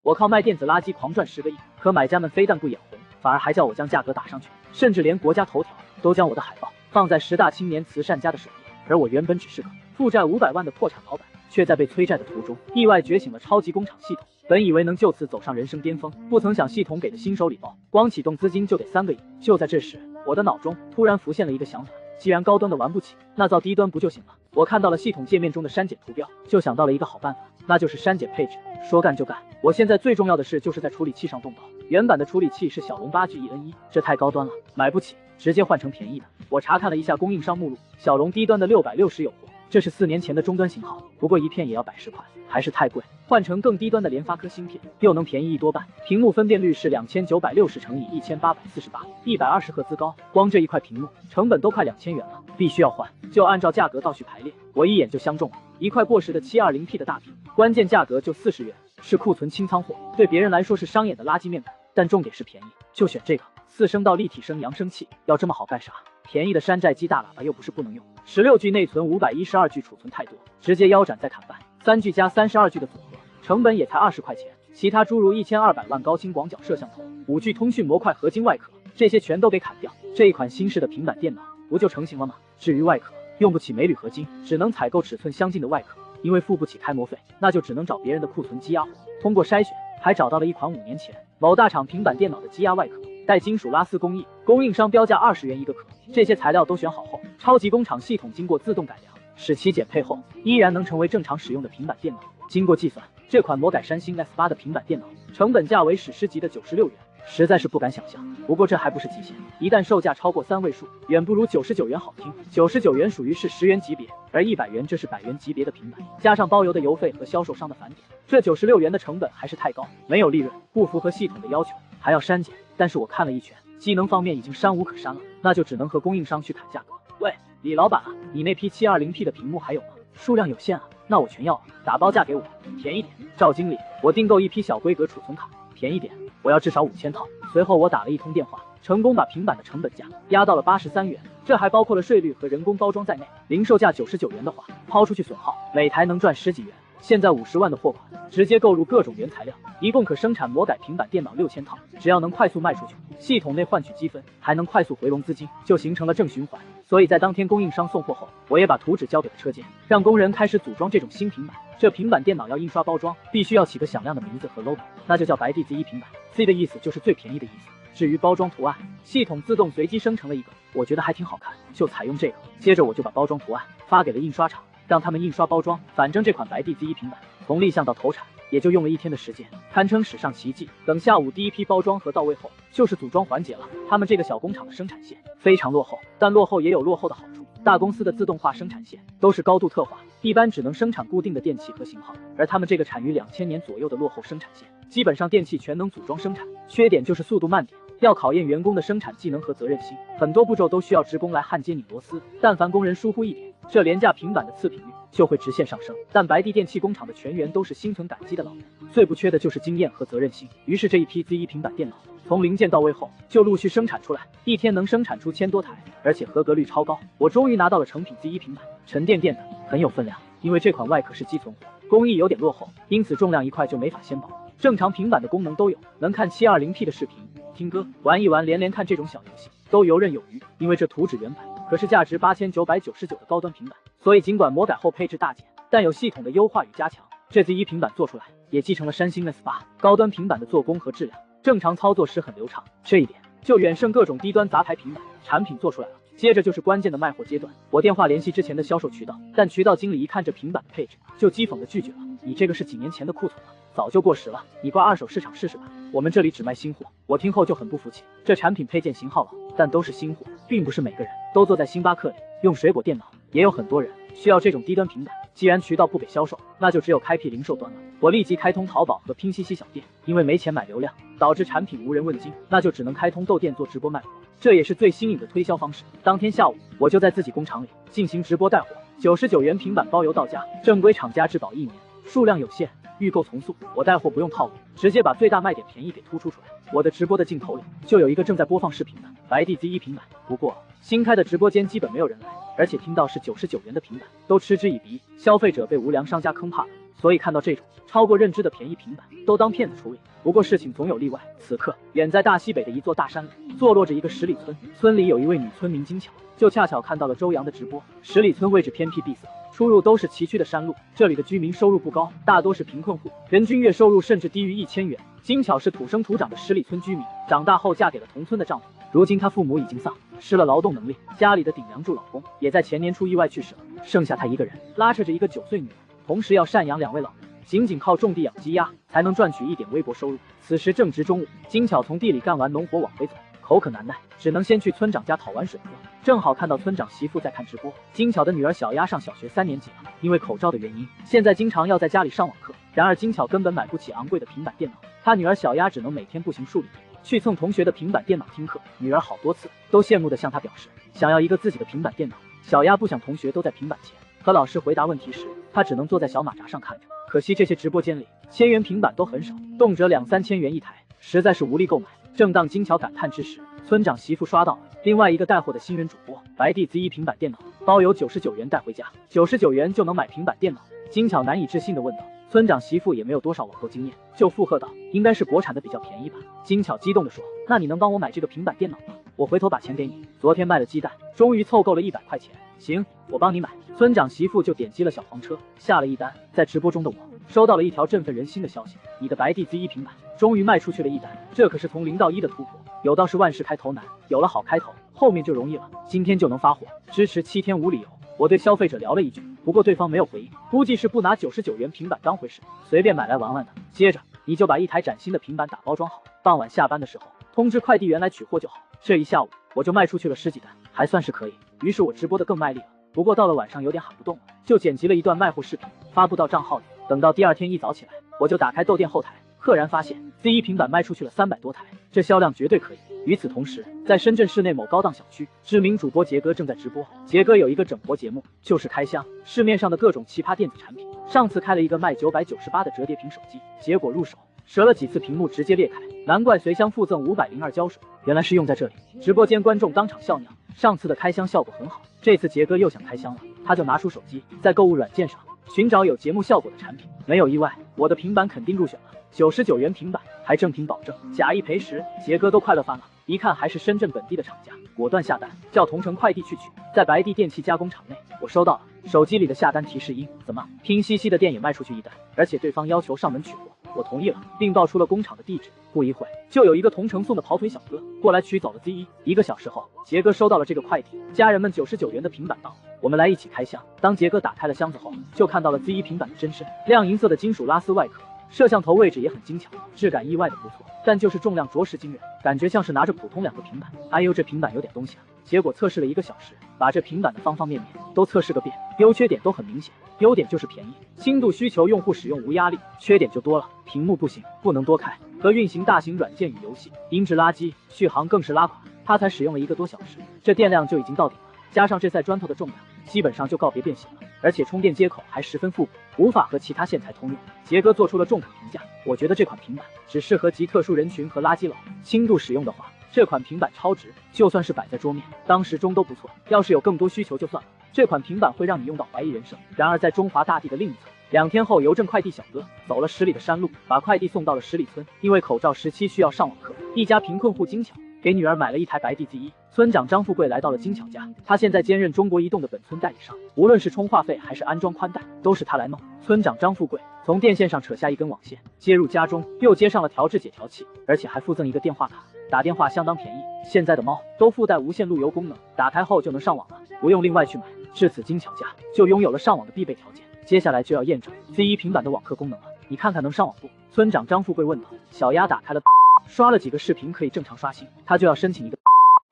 我靠卖电子垃圾狂赚10个亿，可买家们非但不眼红，反而还叫我将价格打上去，甚至连国家头条都将我的海报放在10大青年慈善家的首页。而我原本只是个负债500万的破产老板，却在被催债的途中意外觉醒了超级工厂系统。本以为能就此走上人生巅峰，不曾想系统给的新手礼包，光启动资金就得3个亿。就在这时，我的脑中突然浮现了一个想法。既然高端的玩不起，那造低端不就行了？我看到了系统界面中的删减图标，就想到了一个好办法，那就是删减配置。说干就干，我现在最重要的事就是在处理器上动刀。原版的处理器是骁龙8G-EN1，这太高端了，买不起，直接换成便宜的。我查看了一下供应商目录，骁龙低端的660有货，这是4年前的终端型号，不过一片也要110块，还是太贵。换成更低端的联发科芯片，又能便宜1多半。屏幕分辨率是2960×1848，120赫兹高，光这一块屏幕成本都快2000元了，必须要换。就按照价格倒序排列，我一眼就相中了一块过时的720P 的大屏，关键价格就40元，是库存清仓货，对别人来说是商演的垃圾面板，但重点是便宜，就选这个。4声道立体声扬声器，要这么好干啥？便宜的山寨机大喇叭又不是不能用，16G 内存512G 储存太多，直接腰斩再砍半，3G 加32G 的组合，成本也才20块钱。其他诸如1200万高清广角摄像头、5G 通讯模块合金外壳，这些全都给砍掉。这一款新式的平板电脑不就成型了吗？至于外壳，用不起镁铝合金，只能采购尺寸相近的外壳，因为付不起开模费，那就只能找别人的库存积压货。通过筛选，还找到了一款5年前某大厂平板电脑的积压外壳，带金属拉丝工艺，供应商标价20元一个壳。这些材料都选好后，超级工厂系统经过自动改良，使其减配后依然能成为正常使用的平板电脑。经过计算，这款魔改三星 S8 的平板电脑成本价为史诗级的96元，实在是不敢想象。不过这还不是极限，一旦售价超过3位数，远不如99元好听。99元属于是10元级别，而100元这是100元级别的平板，加上包邮的邮费和销售商的返点，这96元的成本还是太高，没有利润，不符合系统的要求，还要删减。但是我看了一圈，机能方面已经删无可删了，那就只能和供应商去砍价格。喂，李老板啊，你那批720P 的屏幕还有吗？数量有限啊，那我全要了，打包价给我，便宜点。赵经理，我订购一批小规格储存卡，便宜点，我要至少5000套。随后我打了一通电话，成功把平板的成本价压到了83元，这还包括了税率和人工包装在内。零售价99元的话，抛出去损耗，每台能赚10几元。现在50万的货款，直接购入各种原材料，一共可生产魔改平板电脑6000套。只要能快速卖出去，系统内换取积分，还能快速回笼资金，就形成了正循环。所以在当天供应商送货后，我也把图纸交给了车间，让工人开始组装这种新平板。这平板电脑要印刷包装，必须要起个响亮的名字和 logo， 那就叫白帝 Z1 平板。Z 的意思就是最便宜的意思。至于包装图案，系统自动随机生成了一个，我觉得还挺好看，就采用这个。接着我就把包装图案发给了印刷厂，让他们印刷包装。反正这款白帝 Z1 平板从立项到投产也就用了1天的时间，堪称史上奇迹。等下午第一批包装盒到位后，就是组装环节了。他们这个小工厂的生产线非常落后，但落后也有落后的好处。大公司的自动化生产线都是高度特化，一般只能生产固定的电器和型号，而他们这个产于2000年左右的落后生产线，基本上电器全能组装生产，缺点就是速度慢点，要考验员工的生产技能和责任心，很多步骤都需要职工来焊接拧螺丝，但凡工人疏忽一点，这廉价平板的次品率就会直线上升。但白帝电器工厂的全员都是心存感激的老人，最不缺的就是经验和责任心。于是这一批 Z1 平板电脑从零件到位后就陆续生产出来，一天能生产出1000多台，而且合格率超高。我终于拿到了成品 Z1 平板，沉甸甸的，很有分量。因为这款外壳是积存货，工艺有点落后，因此重量一块就没法先保。正常平板的功能都有，能看720P 的视频，听歌，玩一玩连看这种小游戏都游刃有余。因为这图纸原版可是价值8999的高端平板，所以尽管魔改后配置大减，但有系统的优化与加强。这 Z1 平板做出来也继承了三星 S8 高端平板的做工和质量，正常操作时很流畅，这一点就远胜各种低端杂牌平板。产品做出来了，接着就是关键的卖货阶段。我电话联系之前的销售渠道，但渠道经理一看这平板的配置，就讥讽的拒绝了：“你这个是几年前的库存了，早就过时了，你挂二手市场试试吧，我们这里只卖新货。”我听后就很不服气，这产品配件型号老，但都是新货，并不是每个人都坐在星巴克里用水果电脑，也有很多人需要这种低端平板。既然渠道不给销售，那就只有开辟零售端了。我立即开通淘宝和拼夕夕小店，因为没钱买流量，导致产品无人问津，那就只能开通豆店做直播卖货，这也是最新颖的推销方式。当天下午，我就在自己工厂里进行直播带货，99元平板包邮到家，正规厂家质保1年，数量有限，预购从速。我带货不用套路，直接把最大卖点便宜给突出出来。我的直播的镜头里就有一个正在播放视频的白帝 Z1 平板，不过新开的直播间基本没有人来，而且听到是99元的平板，都嗤之以鼻。消费者被无良商家坑怕了，所以看到这种超过认知的便宜平板，都当骗子处理。不过事情总有例外，此刻远在大西北的一座大山里，坐落着一个十里村，村里有一位女村民金巧，就恰巧看到了周洋的直播。十里村位置偏僻闭塞，出入都是崎岖的山路，这里的居民收入不高，大多是贫困户，人均月收入甚至低于1000元。金巧是土生土长的十里村居民，长大后嫁给了同村的丈夫，如今她父母已经丧失了劳动能力，家里的顶梁柱老公也在前年初意外去世了，剩下她一个人拉扯着一个9岁女儿，同时要赡养2位老人，仅仅靠种地养鸡鸭才能赚取一点微薄收入。此时正值中午，金巧从地里干完农活往回走，口渴难耐，只能先去村长家讨碗水喝。正好看到村长媳妇在看直播。金巧的女儿小丫上小学3年级了，因为口罩的原因，现在经常要在家里上网课。然而金巧根本买不起昂贵的平板电脑，她女儿小丫只能每天步行数里去蹭同学的平板电脑听课。女儿好多次都羡慕地向她表示想要一个自己的平板电脑。小丫不想同学都在平板前和老师回答问题时，她只能坐在小马扎上看着。可惜这些直播间里1000元平板都很少，动辄2、3千元一台，实在是无力购买。正当金巧感叹之时，村长媳妇刷到了另外一个带货的新人主播，白帝 Z1 平板电脑包邮99元带回家，99元就能买平板电脑。金巧难以置信地问道。村长媳妇也没有多少网购经验，就附和道：“应该是国产的比较便宜吧。”金巧激动地说：“那你能帮我买这个平板电脑吗？我回头把钱给你。昨天卖了鸡蛋，终于凑够了100块钱。行，我帮你买。”村长媳妇就点击了小黄车，下了一单。在直播中的我收到了一条振奋人心的消息：你的白帝 Z1 平板终于卖出去了1单，这可是从0到1的突破。有道是万事开头难，有了好开头，后面就容易了。今天就能发货，支持7天无理由。我对消费者聊了一句，不过对方没有回应，估计是不拿99元平板当回事，随便买来玩玩的。接着你就把一台崭新的平板打包装好，傍晚下班的时候通知快递员来取货就好。这一下午我就卖出去了10几单，还算是可以。于是我直播的更卖力了，不过到了晚上有点喊不动了，就剪辑了一段卖货视频发布到账号里。等到第2天一早起来，我就打开豆店后台，赫然发现 Z1 平板卖出去了300多台，这销量绝对可以。与此同时，在深圳市内某高档小区，知名主播杰哥正在直播。杰哥有一个整活节目，就是开箱市面上的各种奇葩电子产品。上次开了一个卖998的折叠屏手机，结果入手折了几次屏幕直接裂开，难怪随箱附赠502胶水，原来是用在这里。直播间观众当场笑尿。上次的开箱效果很好，这次杰哥又想开箱了，他就拿出手机在购物软件上寻找有节目效果的产品。没有意外，我的平板肯定入选了。99元平板，还正品保证，假一赔10，杰哥都快乐翻了。一看还是深圳本地的厂家，果断下单，叫同城快递去取。在白帝电器加工厂内，我收到了手机里的下单提示音，怎么拼夕夕的店也卖出去1单，而且对方要求上门取货，我同意了，并报出了工厂的地址。不一会就有一个同城送的跑腿小哥过来取走了 Z1。1个小时后，杰哥收到了这个快递，家人们99元的平板到了，我们来一起开箱。当杰哥打开了箱子后，就看到了 Z1 平板的真身，亮银色的金属拉丝外壳，摄像头位置也很精巧，质感意外的不错，但就是重量着实惊人，感觉像是拿着普通2个平板。哎呦，这平板有点东西啊！结果测试了1个小时，把这平板的方方面面都测试个遍，优缺点都很明显。优点就是便宜，轻度需求用户使用无压力；缺点就多了，屏幕不行，不能多开，和运行大型软件与游戏，音质垃圾，续航更是拉垮。它才使用了1个多小时，这电量就已经到顶了，加上这块砖头的重量，基本上就告别变形了。而且充电接口还十分复古，无法和其他线材通用。杰哥做出了中肯评价，我觉得这款平板只适合极特殊人群和垃圾佬，轻度使用的话，这款平板超值，就算是摆在桌面当时钟都不错。要是有更多需求就算了，这款平板会让你用到怀疑人生。然而在中华大地的另一侧，2天后，邮政快递小哥走了10里的山路，把快递送到了十里村。因为口罩时期需要上网课，一家贫困户金巧给女儿买了1台白帝 Z1。村长张富贵来到了金巧家，他现在兼任中国移动的本村代理商，无论是充话费还是安装宽带，都是他来弄。村长张富贵从电线上扯下一根网线，接入家中，又接上了调制解调器，而且还附赠一个电话卡，打电话相当便宜。现在的猫都附带无线路由功能，打开后就能上网了，不用另外去买。至此，金巧家就拥有了上网的必备条件。接下来就要验证 Z1 平板的网课功能了，你看看能上网不？村长张富贵问道。小丫打开了刷了几个视频可以正常刷新，他就要申请一个，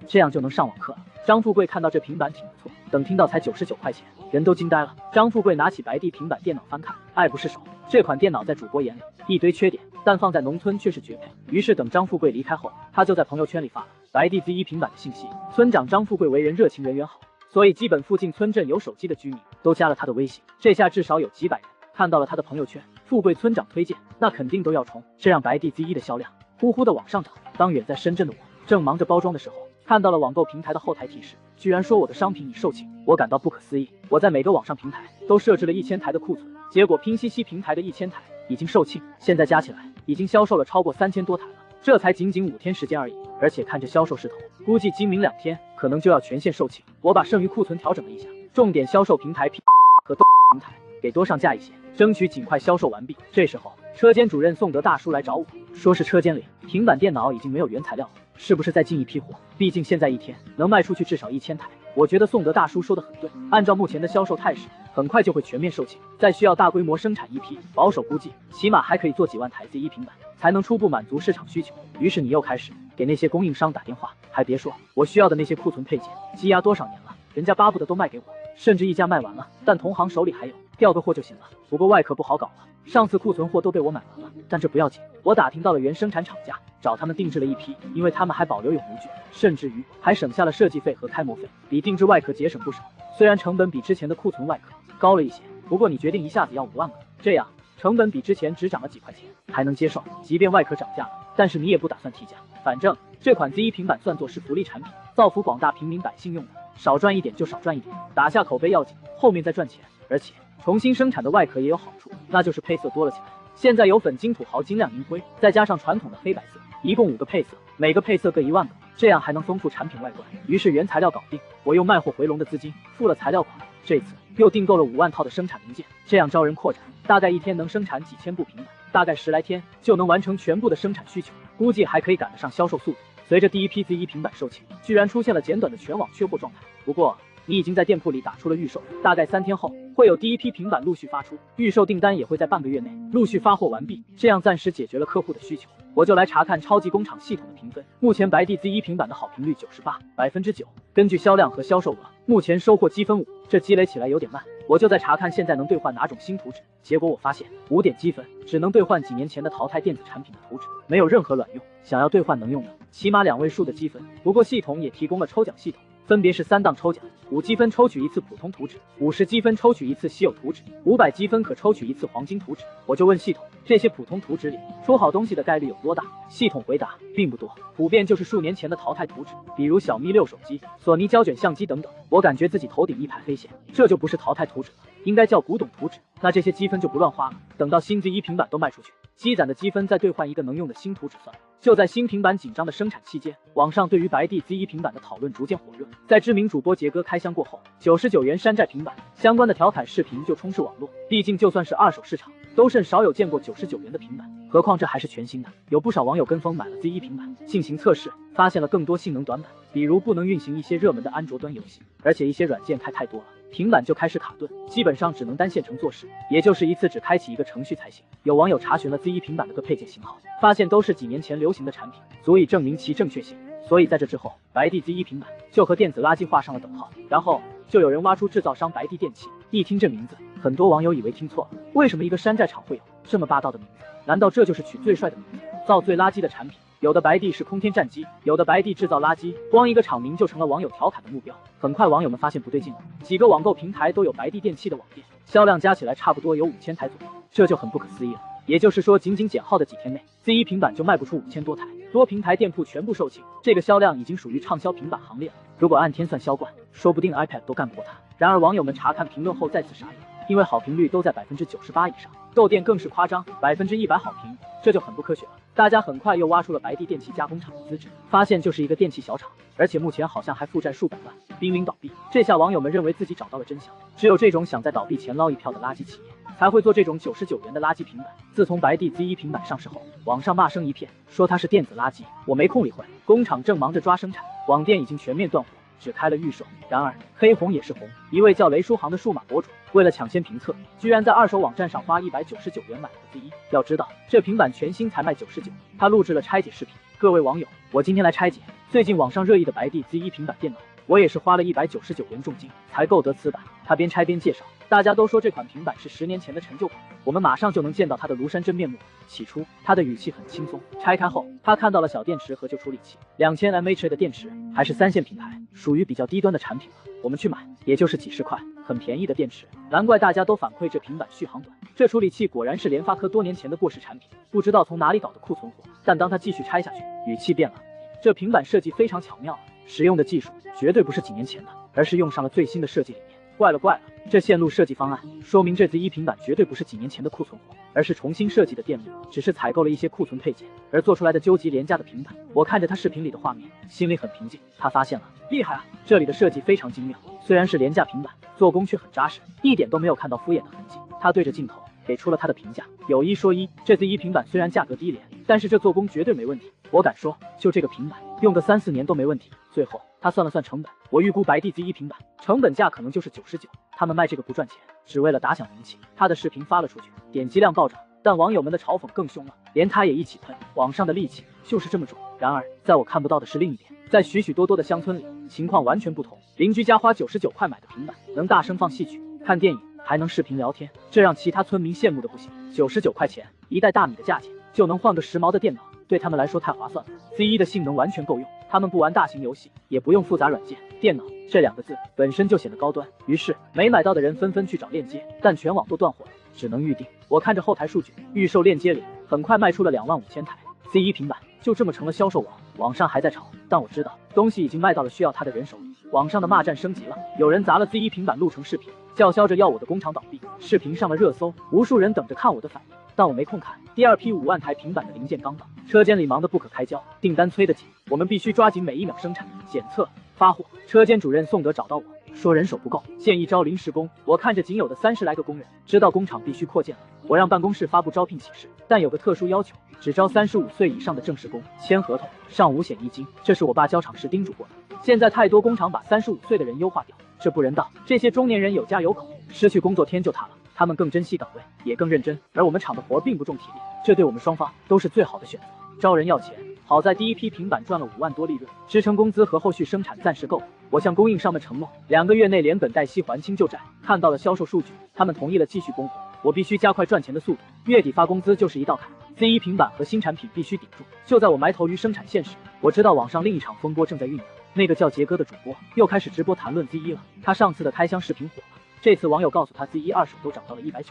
这样就能上网课了。张富贵看到这平板挺不错，等听到才99块钱，人都惊呆了。张富贵拿起白帝平板电脑翻看，爱不释手。这款电脑在主播眼里一堆缺点，但放在农村却是绝配。于是等张富贵离开后，他就在朋友圈里发了白帝 Z1 平板的信息。村长张富贵为人热情，人缘好，所以基本附近村镇有手机的居民都加了他的微信。这下至少有几百人看到了他的朋友圈，富贵村长推荐，那肯定都要冲，这让白帝 Z1 的销量呼呼的往上涨。当远在深圳的我正忙着包装的时候，看到了网购平台的后台提示，居然说我的商品已售罄，我感到不可思议。我在每个网上平台都设置了1000台的库存，结果拼夕夕平台的1000台已经售罄，现在加起来已经销售了超过3000多台了，这才仅5天时间而已。而且看这销售势头，估计今明2天可能就要全线售罄。我把剩余库存调整了一下，重点销售平台 P 和平台给多上架一些，争取尽快销售完毕。这时候，车间主任宋德大叔来找我，说是车间里平板电脑已经没有原材料了，是不是再进一批货？毕竟现在1天能卖出去至少1000台。我觉得宋德大叔说的很对，按照目前的销售态势，很快就会全面售罄，再需要大规模生产一批，保守估计起码还可以做几万台 Z1 平板，才能初步满足市场需求。于是你又开始给那些供应商打电话，还别说，我需要的那些库存配件积压多少年了，人家巴不得都卖给我，甚至一家卖完了，但同行手里还有，调个货就行了。不过外壳不好搞了，上次库存货都被我买完了，但这不要紧，我打听到了原生产厂家，找他们定制了一批，因为他们还保留有模具，甚至于还省下了设计费和开模费，比定制外壳节省不少。虽然成本比之前的库存外壳高了一些，不过你决定一下子要5万个，这样成本比之前只涨了几块钱，还能接受。即便外壳涨价了，但是你也不打算提价，反正这款 Z1 平板算作是福利产品，造福广大平民百姓用的，少赚一点就少赚一点，打下口碑要紧，后面再赚钱。而且重新生产的外壳也有好处，那就是配色多了起来。现在有粉金土豪、金亮银灰，再加上传统的黑白色，一共5个配色，每个配色各1万个，这样还能丰富产品外观。于是原材料搞定，我用卖货回笼的资金付了材料款，这次又订购了5万套的生产零件，这样招人扩展，大概1天能生产几千部平板，大概10来天就能完成全部的生产需求，估计还可以赶得上销售速度。随着第一批 Z1 平板售罄，居然出现了简短的全网缺货状态。不过你已经在店铺里打出了预售，大概3天后会有第一批平板陆续发出，预售订单也会在半个月内陆续发货完毕，这样暂时解决了客户的需求。我就来查看超级工厂系统的评分，目前白帝 Z1 平板的好评率98%，9%。根据销量和销售额，目前收获积分5，这积累起来有点慢。我就在查看现在能兑换哪种新图纸，结果我发现5点积分只能兑换几年前的淘汰电子产品的图纸，没有任何卵用。想要兑换能用的，起码2位数的积分。不过系统也提供了抽奖系统，分别是3档抽奖，5积分抽取1次普通图纸，50积分抽取1次稀有图纸，500积分可抽取1次黄金图纸。我就问系统，这些普通图纸里出好东西的概率有多大？系统回答，并不多，普遍就是数年前的淘汰图纸，比如小咪6手机、索尼胶卷相机等等。我感觉自己头顶一排黑线，这就不是淘汰图纸了，应该叫古董图纸。那这些积分就不乱花了，等到新 Z1 平板都卖出去，积攒的积分再兑换一个能用的新图纸算了。就在新平板紧张的生产期间，网上对于白帝 Z1 平板的讨论逐渐火热。在知名主播杰哥开箱过后，99元山寨平板相关的调侃视频就充斥网络。毕竟就算是二手市场，都甚少有见过99元的平板，何况这还是全新的。有不少网友跟风买了 Z1 平板进行测试，发现了更多性能短板，比如不能运行一些热门的安卓端游戏，而且一些软件开太多了，平板就开始卡顿，基本上只能单线程做事，也就是一次只开启一个程序才行。有网友查询了 Z1 平板的各配件型号，发现都是几年前流行的产品，足以证明其正确性。所以在这之后，白帝 Z1 平板就和电子垃圾画上了等号。然后就有人挖出制造商白帝电器，一听这名字，很多网友以为听错了，为什么一个山寨厂会有这么霸道的名字？难道这就是取最帅的名字，造最垃圾的产品？有的白帝是空天战机，有的白帝制造垃圾，光一个厂名就成了网友调侃的目标。很快网友们发现不对劲了，几个网购平台都有白帝电器的网店，销量加起来差不多有5000台左右，这就很不可思议了。也就是说，仅仅减号的几天内，Z1 平板就卖不出5000多台，多平台店铺全部售罄，这个销量已经属于畅销平板行列了。如果按天算销冠，说不定 iPad 都干不过它。然而网友们查看评论后再次傻眼，因为好评率都在98%以上，购店更是夸张，100%好评，这就很不科学了。大家很快又挖出了白帝电器加工厂的资质，发现就是一个电器小厂，而且目前好像还负债数百万，濒临倒闭。这下网友们认为自己找到了真相，只有这种想在倒闭前捞一票的垃圾企业才会做这种99元的垃圾平板。自从白帝 Z1 平板上市后，网上骂声一片，说它是电子垃圾。我没空理会，工厂正忙着抓生产，网店已经全面断货，只开了预售。然而黑红也是红，一位叫雷书航的数码博主为了抢先评测，居然在二手网站上花199元买了个 Z1。要知道这平板全新才卖99，他录制了拆解视频。各位网友，我今天来拆解最近网上热议的白帝 Z1 平板电脑。我也是花了199元重金才购得此版。他边拆边介绍，大家都说这款平板是10年前的陈旧款，我们马上就能见到它的庐山真面目。起初他的语气很轻松，拆开后他看到了小电池和旧处理器，2000mAh 的电池，还是3线品牌，属于比较低端的产品了。我们去买也就是几十块，很便宜的电池，难怪大家都反馈这平板续航短。这处理器果然是联发科多年前的过时产品，不知道从哪里搞的库存货。但当他继续拆下去，语气变了，这平板设计非常巧妙了，使用的技术绝对不是几年前的，而是用上了最新的设计理念。怪了怪了，这线路设计方案说明这 Z1 平板绝对不是几年前的库存货，而是重新设计的电路，只是采购了一些库存配件而做出来的究极廉价的平板。我看着他视频里的画面，心里很平静。他发现了，厉害啊！这里的设计非常精妙，虽然是廉价平板，做工却很扎实，一点都没有看到敷衍的痕迹。他对着镜头给出了他的评价。有一说一，这 Z1 平板虽然价格低廉，但是这做工绝对没问题。我敢说，就这个平板用个3、4年都没问题。最后他算了算成本，我预估白帝 Z1 平板成本价可能就是99，他们卖这个不赚钱，只为了打响名气。他的视频发了出去，点击量暴涨，但网友们的嘲讽更凶了，连他也一起喷。网上的戾气就是这么重。然而在我看不到的是另一点，在许许多多的乡村里，情况完全不同。邻居家花99块买的平板，能大声放戏曲、看电影，还能视频聊天，这让其他村民羡慕的不行。99块钱，一袋大米的价钱，就能换个时髦的电脑，对他们来说太划算了。Z1 的性能完全够用，他们不玩大型游戏，也不用复杂软件。电脑这2个字本身就显得高端，于是没买到的人纷纷去找链接，但全网都断货了，只能预定。我看着后台数据，预售链接里很快卖出了25000台 Z1 平板，就这么成了销售王。网上还在吵，但我知道东西已经卖到了需要它的人手里。网上的骂战升级了，有人砸了 Z1 平板录成视频，叫嚣着要我的工厂倒闭，视频上了热搜，无数人等着看我的反应，但我没空看。第2批5万台平板的零件刚到，车间里忙得不可开交，订单催得紧，我们必须抓紧每一秒生产、检测、发货。车间主任宋德找到我说人手不够，建议招临时工。我看着仅有的30来个工人，知道工厂必须扩建了。我让办公室发布招聘启事，但有个特殊要求，只招35岁以上的正式工，签合同，上5险1金。这是我爸交厂时叮嘱过的。现在太多工厂把35岁的人优化掉，这不人道。这些中年人有家有口，失去工作天就塌了。他们更珍惜岗位，也更认真，而我们厂的活并不重体力，这对我们双方都是最好的选择。招人要钱，好在第1批平板赚了5万多利润，支撑工资和后续生产暂时够。我向供应商们承诺，2个月内连本带息还清旧债。看到了销售数据，他们同意了继续供货，我必须加快赚钱的速度，月底发工资就是一道坎。Z1 平板和新产品必须顶住。就在我埋头于生产线时，我知道网上另一场风波正在酝酿，那个叫杰哥的主播又开始直播谈论 Z1 了。他上次的开箱视频火了，这次网友告诉他 Z1 二手都涨到了199，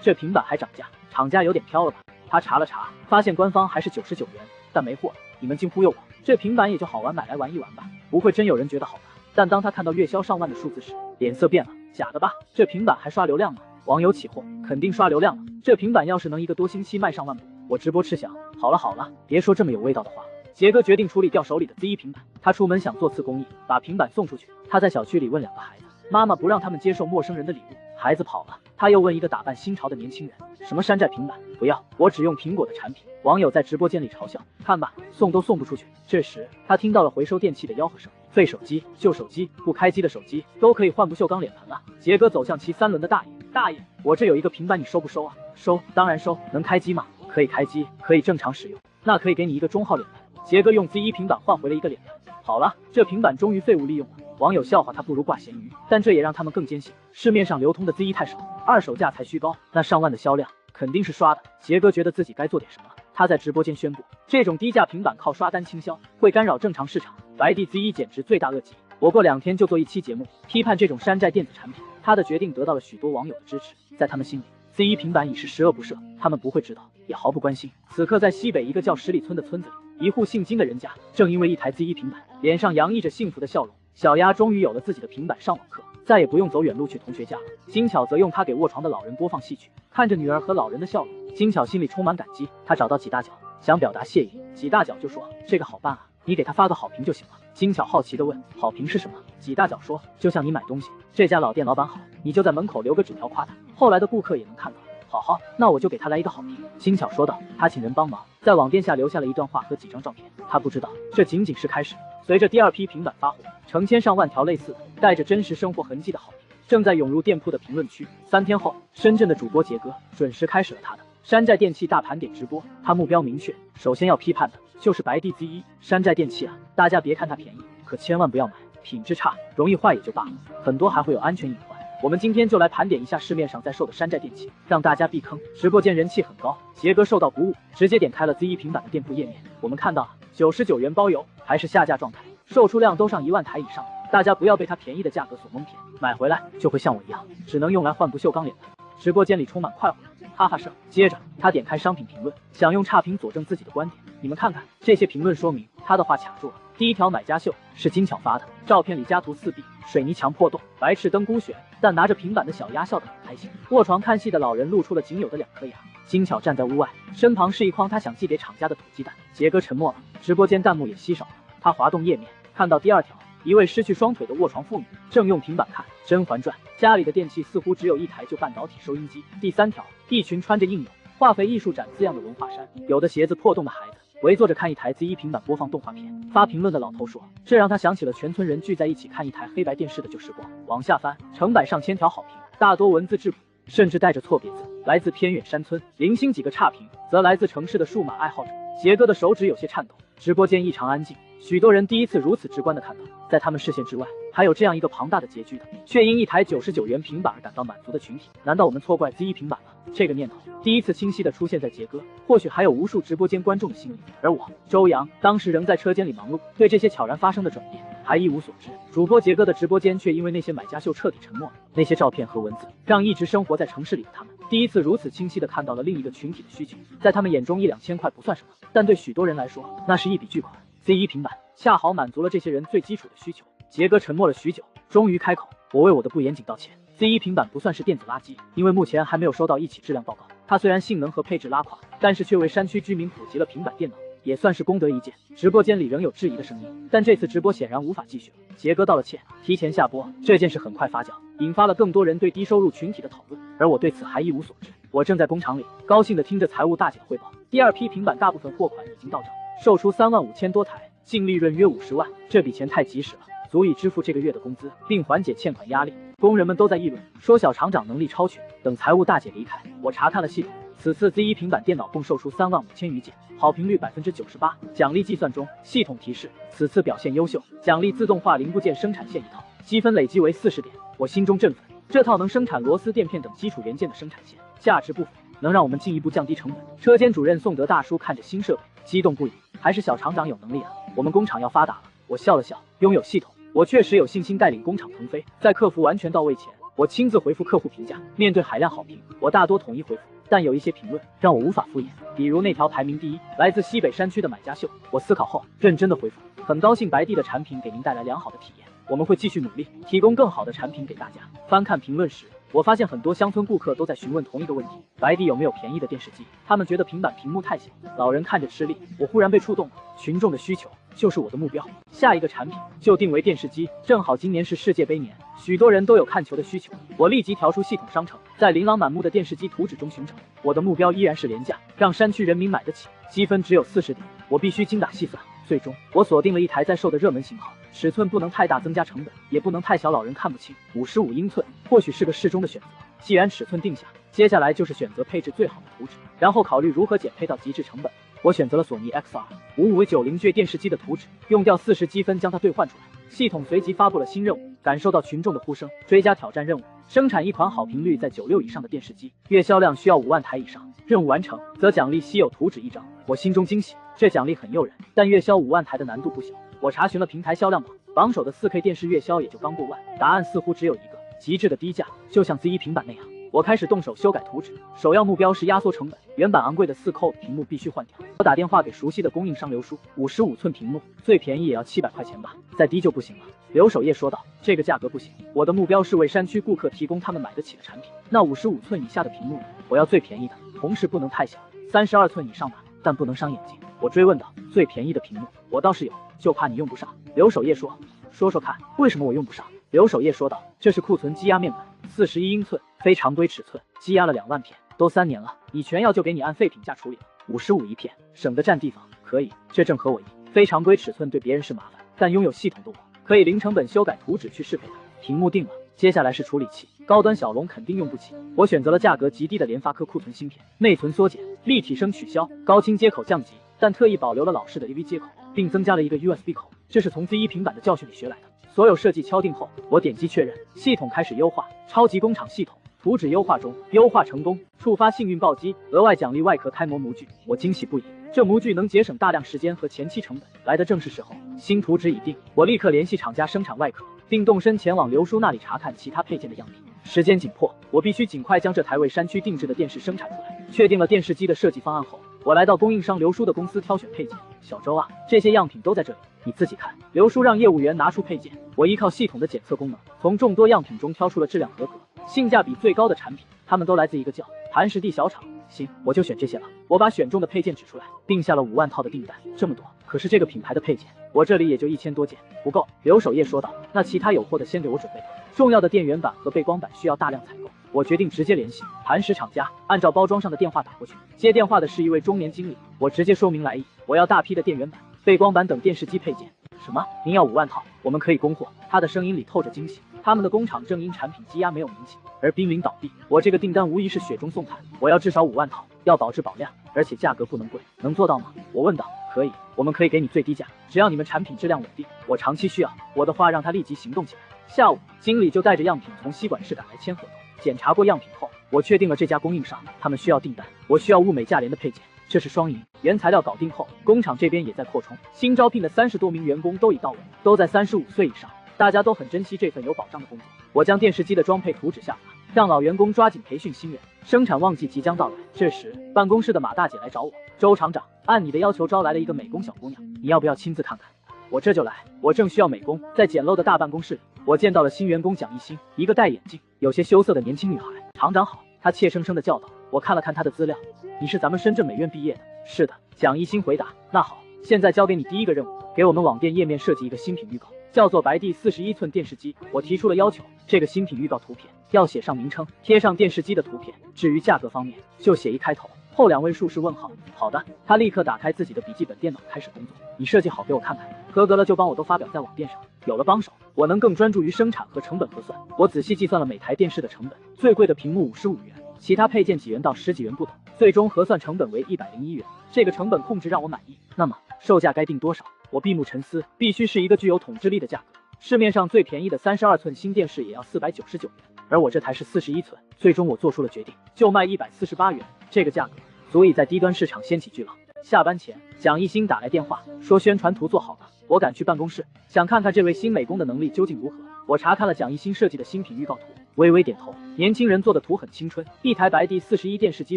这平板还涨价，厂家有点飘了吧？他查了查，发现官方还是99元，但没货了。你们净忽悠我，这平板也就好玩，买来玩一玩吧，不会真有人觉得好吧？但当他看到月销上万的数字时，脸色变了。假的吧？这平板还刷流量吗？网友起哄，肯定刷流量了。这平板要是能1个多星期卖上万部，我直播吃翔。好了好了，别说这么有味道的话。杰哥决定处理掉手里的 Z1 平板，他出门想做次公益，把平板送出去。他在小区里问2个孩子，妈妈不让他们接受陌生人的礼物，孩子跑了。他又问一个打扮新潮的年轻人，什么山寨平板？不要，我只用苹果的产品。网友在直播间里嘲笑，看吧，送都送不出去。这时他听到了回收电器的吆喝声，废手机、旧手机、不开机的手机都可以换不锈钢脸盆了。杰哥走向骑3轮的大爷，大爷，我这有一个平板，你收不收啊？收，当然收。能开机吗？可以开机，可以正常使用。那可以给你一个中号脸盆。杰哥用 Z1 平板换回了一个脸盆。好了，这平板终于废物利用了。网友笑话他不如挂咸鱼，但这也让他们更坚信市面上流通的 Z1 太少，二手价才虚高，那上万的销量肯定是刷的。杰哥觉得自己该做点什么，他在直播间宣布，这种低价平板靠刷单倾销，会干扰正常市场，白帝 Z1 简直罪大恶极。我过2天就做一期节目，批判这种山寨电子产品。他的决定得到了许多网友的支持，在他们心里，Z1 平板已是十恶不赦，他们不会知道，也毫不关心。此刻在西北一个叫十里村的村子里，一户姓金的人家，正因为一台 Z1 平板，脸上洋溢着幸福的笑容。小丫终于有了自己的平板上网课，再也不用走远路去同学家了。金巧则用它给卧床的老人播放戏曲，看着女儿和老人的笑容，金巧心里充满感激。她找到几大脚，想表达谢意，几大脚就说这个好办啊，你给他发个好评就行了。金巧好奇地问，好评是什么？几大脚说，就像你买东西，这家老店老板好，你就在门口留个纸条夸他，后来的顾客也能看到。好，那我就给他来一个好评。金巧说道。他请人帮忙，在网店下留下了一段话和几张照片。他不知道，这仅仅是开始。随着第2批平板发货，成千上万条类似的带着真实生活痕迹的好评正在涌入店铺的评论区。3天后，深圳的主播杰哥准时开始了他的山寨电器大盘点直播。他目标明确，首先要批判的就是白帝 Z1 山寨电器啊！大家别看它便宜，可千万不要买，品质差，容易坏也就罢了，很多还会有安全隐患。我们今天就来盘点一下市面上在售的山寨电器，让大家避坑。直播间人气很高，杰哥受到鼓舞，直接点开了 Z1 平板的店铺页面。我们看到99元包邮，还是下架状态，售出量都上1万台以上。大家不要被它便宜的价格所蒙骗，买回来就会像我一样，只能用来换不锈钢脸盆。直播间里充满快活，哈哈声。接着他点开商品评论，想用差评佐证自己的观点。你们看看这些评论，说明他的话卡住了。第一条买家秀是金巧发的，照片里家徒四壁，水泥墙破洞，白炽灯孤悬，但拿着平板的小鸭笑得很开心。卧床看戏的老人露出了仅有的2颗牙。金巧站在屋外，身旁是一筐他想寄给厂家的土鸡蛋。杰哥沉默了，直播间弹幕也稀少了。他滑动页面，看到第2条，一位失去双腿的卧床妇女正用平板看《甄嬛传》，家里的电器似乎只有一台旧半导体收音机。第3条，一群穿着印有“化肥艺术展”字样的文化衫，有的鞋子破洞的孩子围坐着看一台 Z1 平板播放动画片。发评论的老头说，这让他想起了全村人聚在一起看一台黑白电视的旧时光。往下翻，成百上千条好评，大多文字质朴，甚至带着错别字，来自偏远山村。零星几个差评则来自城市的数码爱好者。杰哥的手指有些颤抖，直播间异常安静，许多人第一次如此直观的看到，在他们视线之外还有这样一个庞大的拮据的，却因一台99元平板而感到满足的群体。难道我们错怪 Z1 平板了？这个念头第一次清晰地出现在杰哥，或许还有无数直播间观众的心里。而我周洋当时仍在车间里忙碌，对这些悄然发生的转变还一无所知。主播杰哥的直播间却因为那些买家秀彻底沉默了。那些照片和文字让一直生活在城市里的他们第一次如此清晰地看到了另一个群体的需求。在他们眼中1-2千块不算什么，但对许多人来说那是一笔巨款。Z1 平板恰好满足了这些人最基础的需求。杰哥沉默了许久，终于开口，我为我的不严谨道歉。Z1 平板不算是电子垃圾，因为目前还没有收到一起质量报告。它虽然性能和配置拉垮，但是却为山区居民普及了平板电脑，也算是功德一件。直播间里仍有质疑的声音，但这次直播显然无法继续了。杰哥道了歉，提前下播。这件事很快发酵，引发了更多人对低收入群体的讨论，而我对此还一无所知。我正在工厂里，高兴地听着财务大姐的汇报。第2批平板大部分货款已经到账，售出35000多台，净利润约50万。这笔钱太及时了，足以支付这个月的工资，并缓解欠款压力。工人们都在议论，说小厂长能力超群。等财务大姐离开，我查看了系统，此次 Z1 平板电脑共售出35000余件，好评率98%。奖励计算中，系统提示此次表现优秀，奖励自动化零部件生产线1套，积分累积为40点。我心中振奋，这套能生产螺丝、垫片等基础元件的生产线，价值不菲，能让我们进一步降低成本。车间主任宋德大叔看着新设备，激动不已。还是小厂长有能力啊，我们工厂要发达了。我笑了笑，拥有系统，我确实有信心带领工厂腾飞。在客服完全到位前，我亲自回复客户评价。面对海量好评，我大多统一回复，但有一些评论让我无法敷衍，比如那条排名第1，来自西北山区的买家秀。我思考后认真的回复，很高兴白帝的产品给您带来良好的体验，我们会继续努力，提供更好的产品给大家。翻看评论时，我发现很多乡村顾客都在询问同一个问题：白帝有没有便宜的电视机？他们觉得平板屏幕太小，老人看着吃力。我忽然被触动了，群众的需求就是我的目标，下一个产品就定为电视机。正好今年是世界杯年，许多人都有看球的需求。我立即调出系统商城，在琳琅满目的电视机图纸中寻找。我的目标依然是廉价，让山区人民买得起。积分只有40点，我必须精打细算。最终，我锁定了一台在售的热门型号，尺寸不能太大增加成本，也不能太小老人看不清。55英寸或许是个适中的选择。既然尺寸定下，接下来就是选择配置最好的图纸，然后考虑如何减配到极致成本。我选择了索尼 XR5590G 电视机的图纸，用掉40积分将它兑换出来。系统随即发布了新任务，感受到群众的呼声，追加挑战任务，生产一款好评率在96以上的电视机，月销量需要5万台以上。任务完成则奖励稀有图纸1张。我心中惊喜，这奖励很诱人，但月销5万台的难度不小。我查询了平台销量榜，榜首的4K 电视月销也就刚过万。答案似乎只有一个：极致的低价，就像 Z1 平板那样。我开始动手修改图纸，首要目标是压缩成本。原版昂贵的4K 屏幕必须换掉。我打电话给熟悉的供应商刘叔，55寸屏幕最便宜也要700块钱吧，再低就不行了。刘守业说道，这个价格不行，我的目标是为山区顾客提供他们买得起的产品。那55寸以下的屏幕，我要最便宜的，同时不能太小，32寸以上吧，但不能伤眼睛。我追问道，最便宜的屏幕我倒是有，就怕你用不上。刘守业说，说说看，为什么我用不上？刘守业说道，这是库存积压面板，41英寸，非常规尺寸，积压了2万片，都3年了，你全要就给你按废品价处理了，55一片，省得占地方。可以，这正合我意。非常规尺寸对别人是麻烦，但拥有系统的我，可以零成本修改图纸去适配它。屏幕定了，接下来是处理器，高端小龙肯定用不起。我选择了价格极低的联发科库存芯片，内存缩减，立体声取消，高清接口降级，但特意保留了老式的 AV 接口，并增加了一个 USB 口，这是从 Z1 平板的教训里学来的。所有设计敲定后，我点击确认，系统开始优化。超级工厂系统图纸优化中，优化成功，触发幸运暴击，额外奖励外壳开模模具。我惊喜不已，这模具能节省大量时间和前期成本，来的正是时候。新图纸已定，我立刻联系厂家生产外壳，并动身前往刘叔那里查看其他配件的样品。时间紧迫，我必须尽快将这台为山区定制的电视生产出来。确定了电视机的设计方案后，我来到供应商刘叔的公司挑选配件。小周啊，这些样品都在这里，你自己看。刘叔让业务员拿出配件，我依靠系统的检测功能，从众多样品中挑出了质量合格、性价比最高的产品。他们都来自一个叫磐石地小厂。行，我就选这些了。我把选中的配件指出来，定下了5万套的订单。这么多，可是这个品牌的配件，我这里也就1000多件，不够。刘守业说道。那其他有货的先给我准备吧。重要的电源板和背光板需要大量采购。我决定直接联系磐石厂家，按照包装上的电话打过去。接电话的是一位中年经理，我直接说明来意，我要大批的电源板、背光板等电视机配件。什么？您要5万套？我们可以供货。他的声音里透着惊喜。他们的工厂正因产品积压没有名气而濒临倒闭，我这个订单无疑是雪中送炭。我要至少5万套，要保质保量，而且价格不能贵，能做到吗？我问道。可以，我们可以给你最低价，只要你们产品质量稳定，我长期需要。我的话让他立即行动起来。下午，经理就带着样品从西莞市赶来签合同。检查过样品后，我确定了这家供应商，他们需要订单，我需要物美价廉的配件，这是双赢。原材料搞定后，工厂这边也在扩充，新招聘的30多名员工都已到位，都在35岁以上，大家都很珍惜这份有保障的工作。我将电视机的装配图纸下发，让老员工抓紧培训新人，生产旺季即将到来。这时，办公室的马大姐来找我，周厂长，按你的要求招来了一个美工小姑娘，你要不要亲自看看？我这就来，我正需要美工。在简陋的大办公室里，我见到了新员工蒋一新，一个戴眼镜、有些羞涩的年轻女孩。厂长好，她怯生生地叫道。我看了看她的资料，你是咱们深圳美院毕业的？是的，蒋一新回答。那好，现在交给你第一个任务，给我们网店页面设计一个新品预告，叫做白帝41寸电视机。我提出了要求，这个新品预告图片要写上名称，贴上电视机的图片。至于价格方面，就写一开头，后2位数是问号。好的，他立刻打开自己的笔记本电脑开始工作。你设计好给我看看，合格了就帮我都发表在网店上。有了帮手，我能更专注于生产和成本核算。我仔细计算了每台电视的成本，最贵的屏幕55元，其他配件几元到10几元不等，最终核算成本为101元。这个成本控制让我满意。那么售价该定多少？我闭目沉思，必须是一个具有统治力的价格。市面上最便宜的32寸新电视也要499元，而我这台是41寸。最终我做出了决定，就卖148元。这个价格足以在低端市场掀起巨浪。下班前，蒋一新打来电话，说宣传图做好了。我赶去办公室，想看看这位新美工的能力究竟如何。我查看了蒋一新设计的新品预告图，微微点头。年轻人做的图很青春，一台白帝41电视机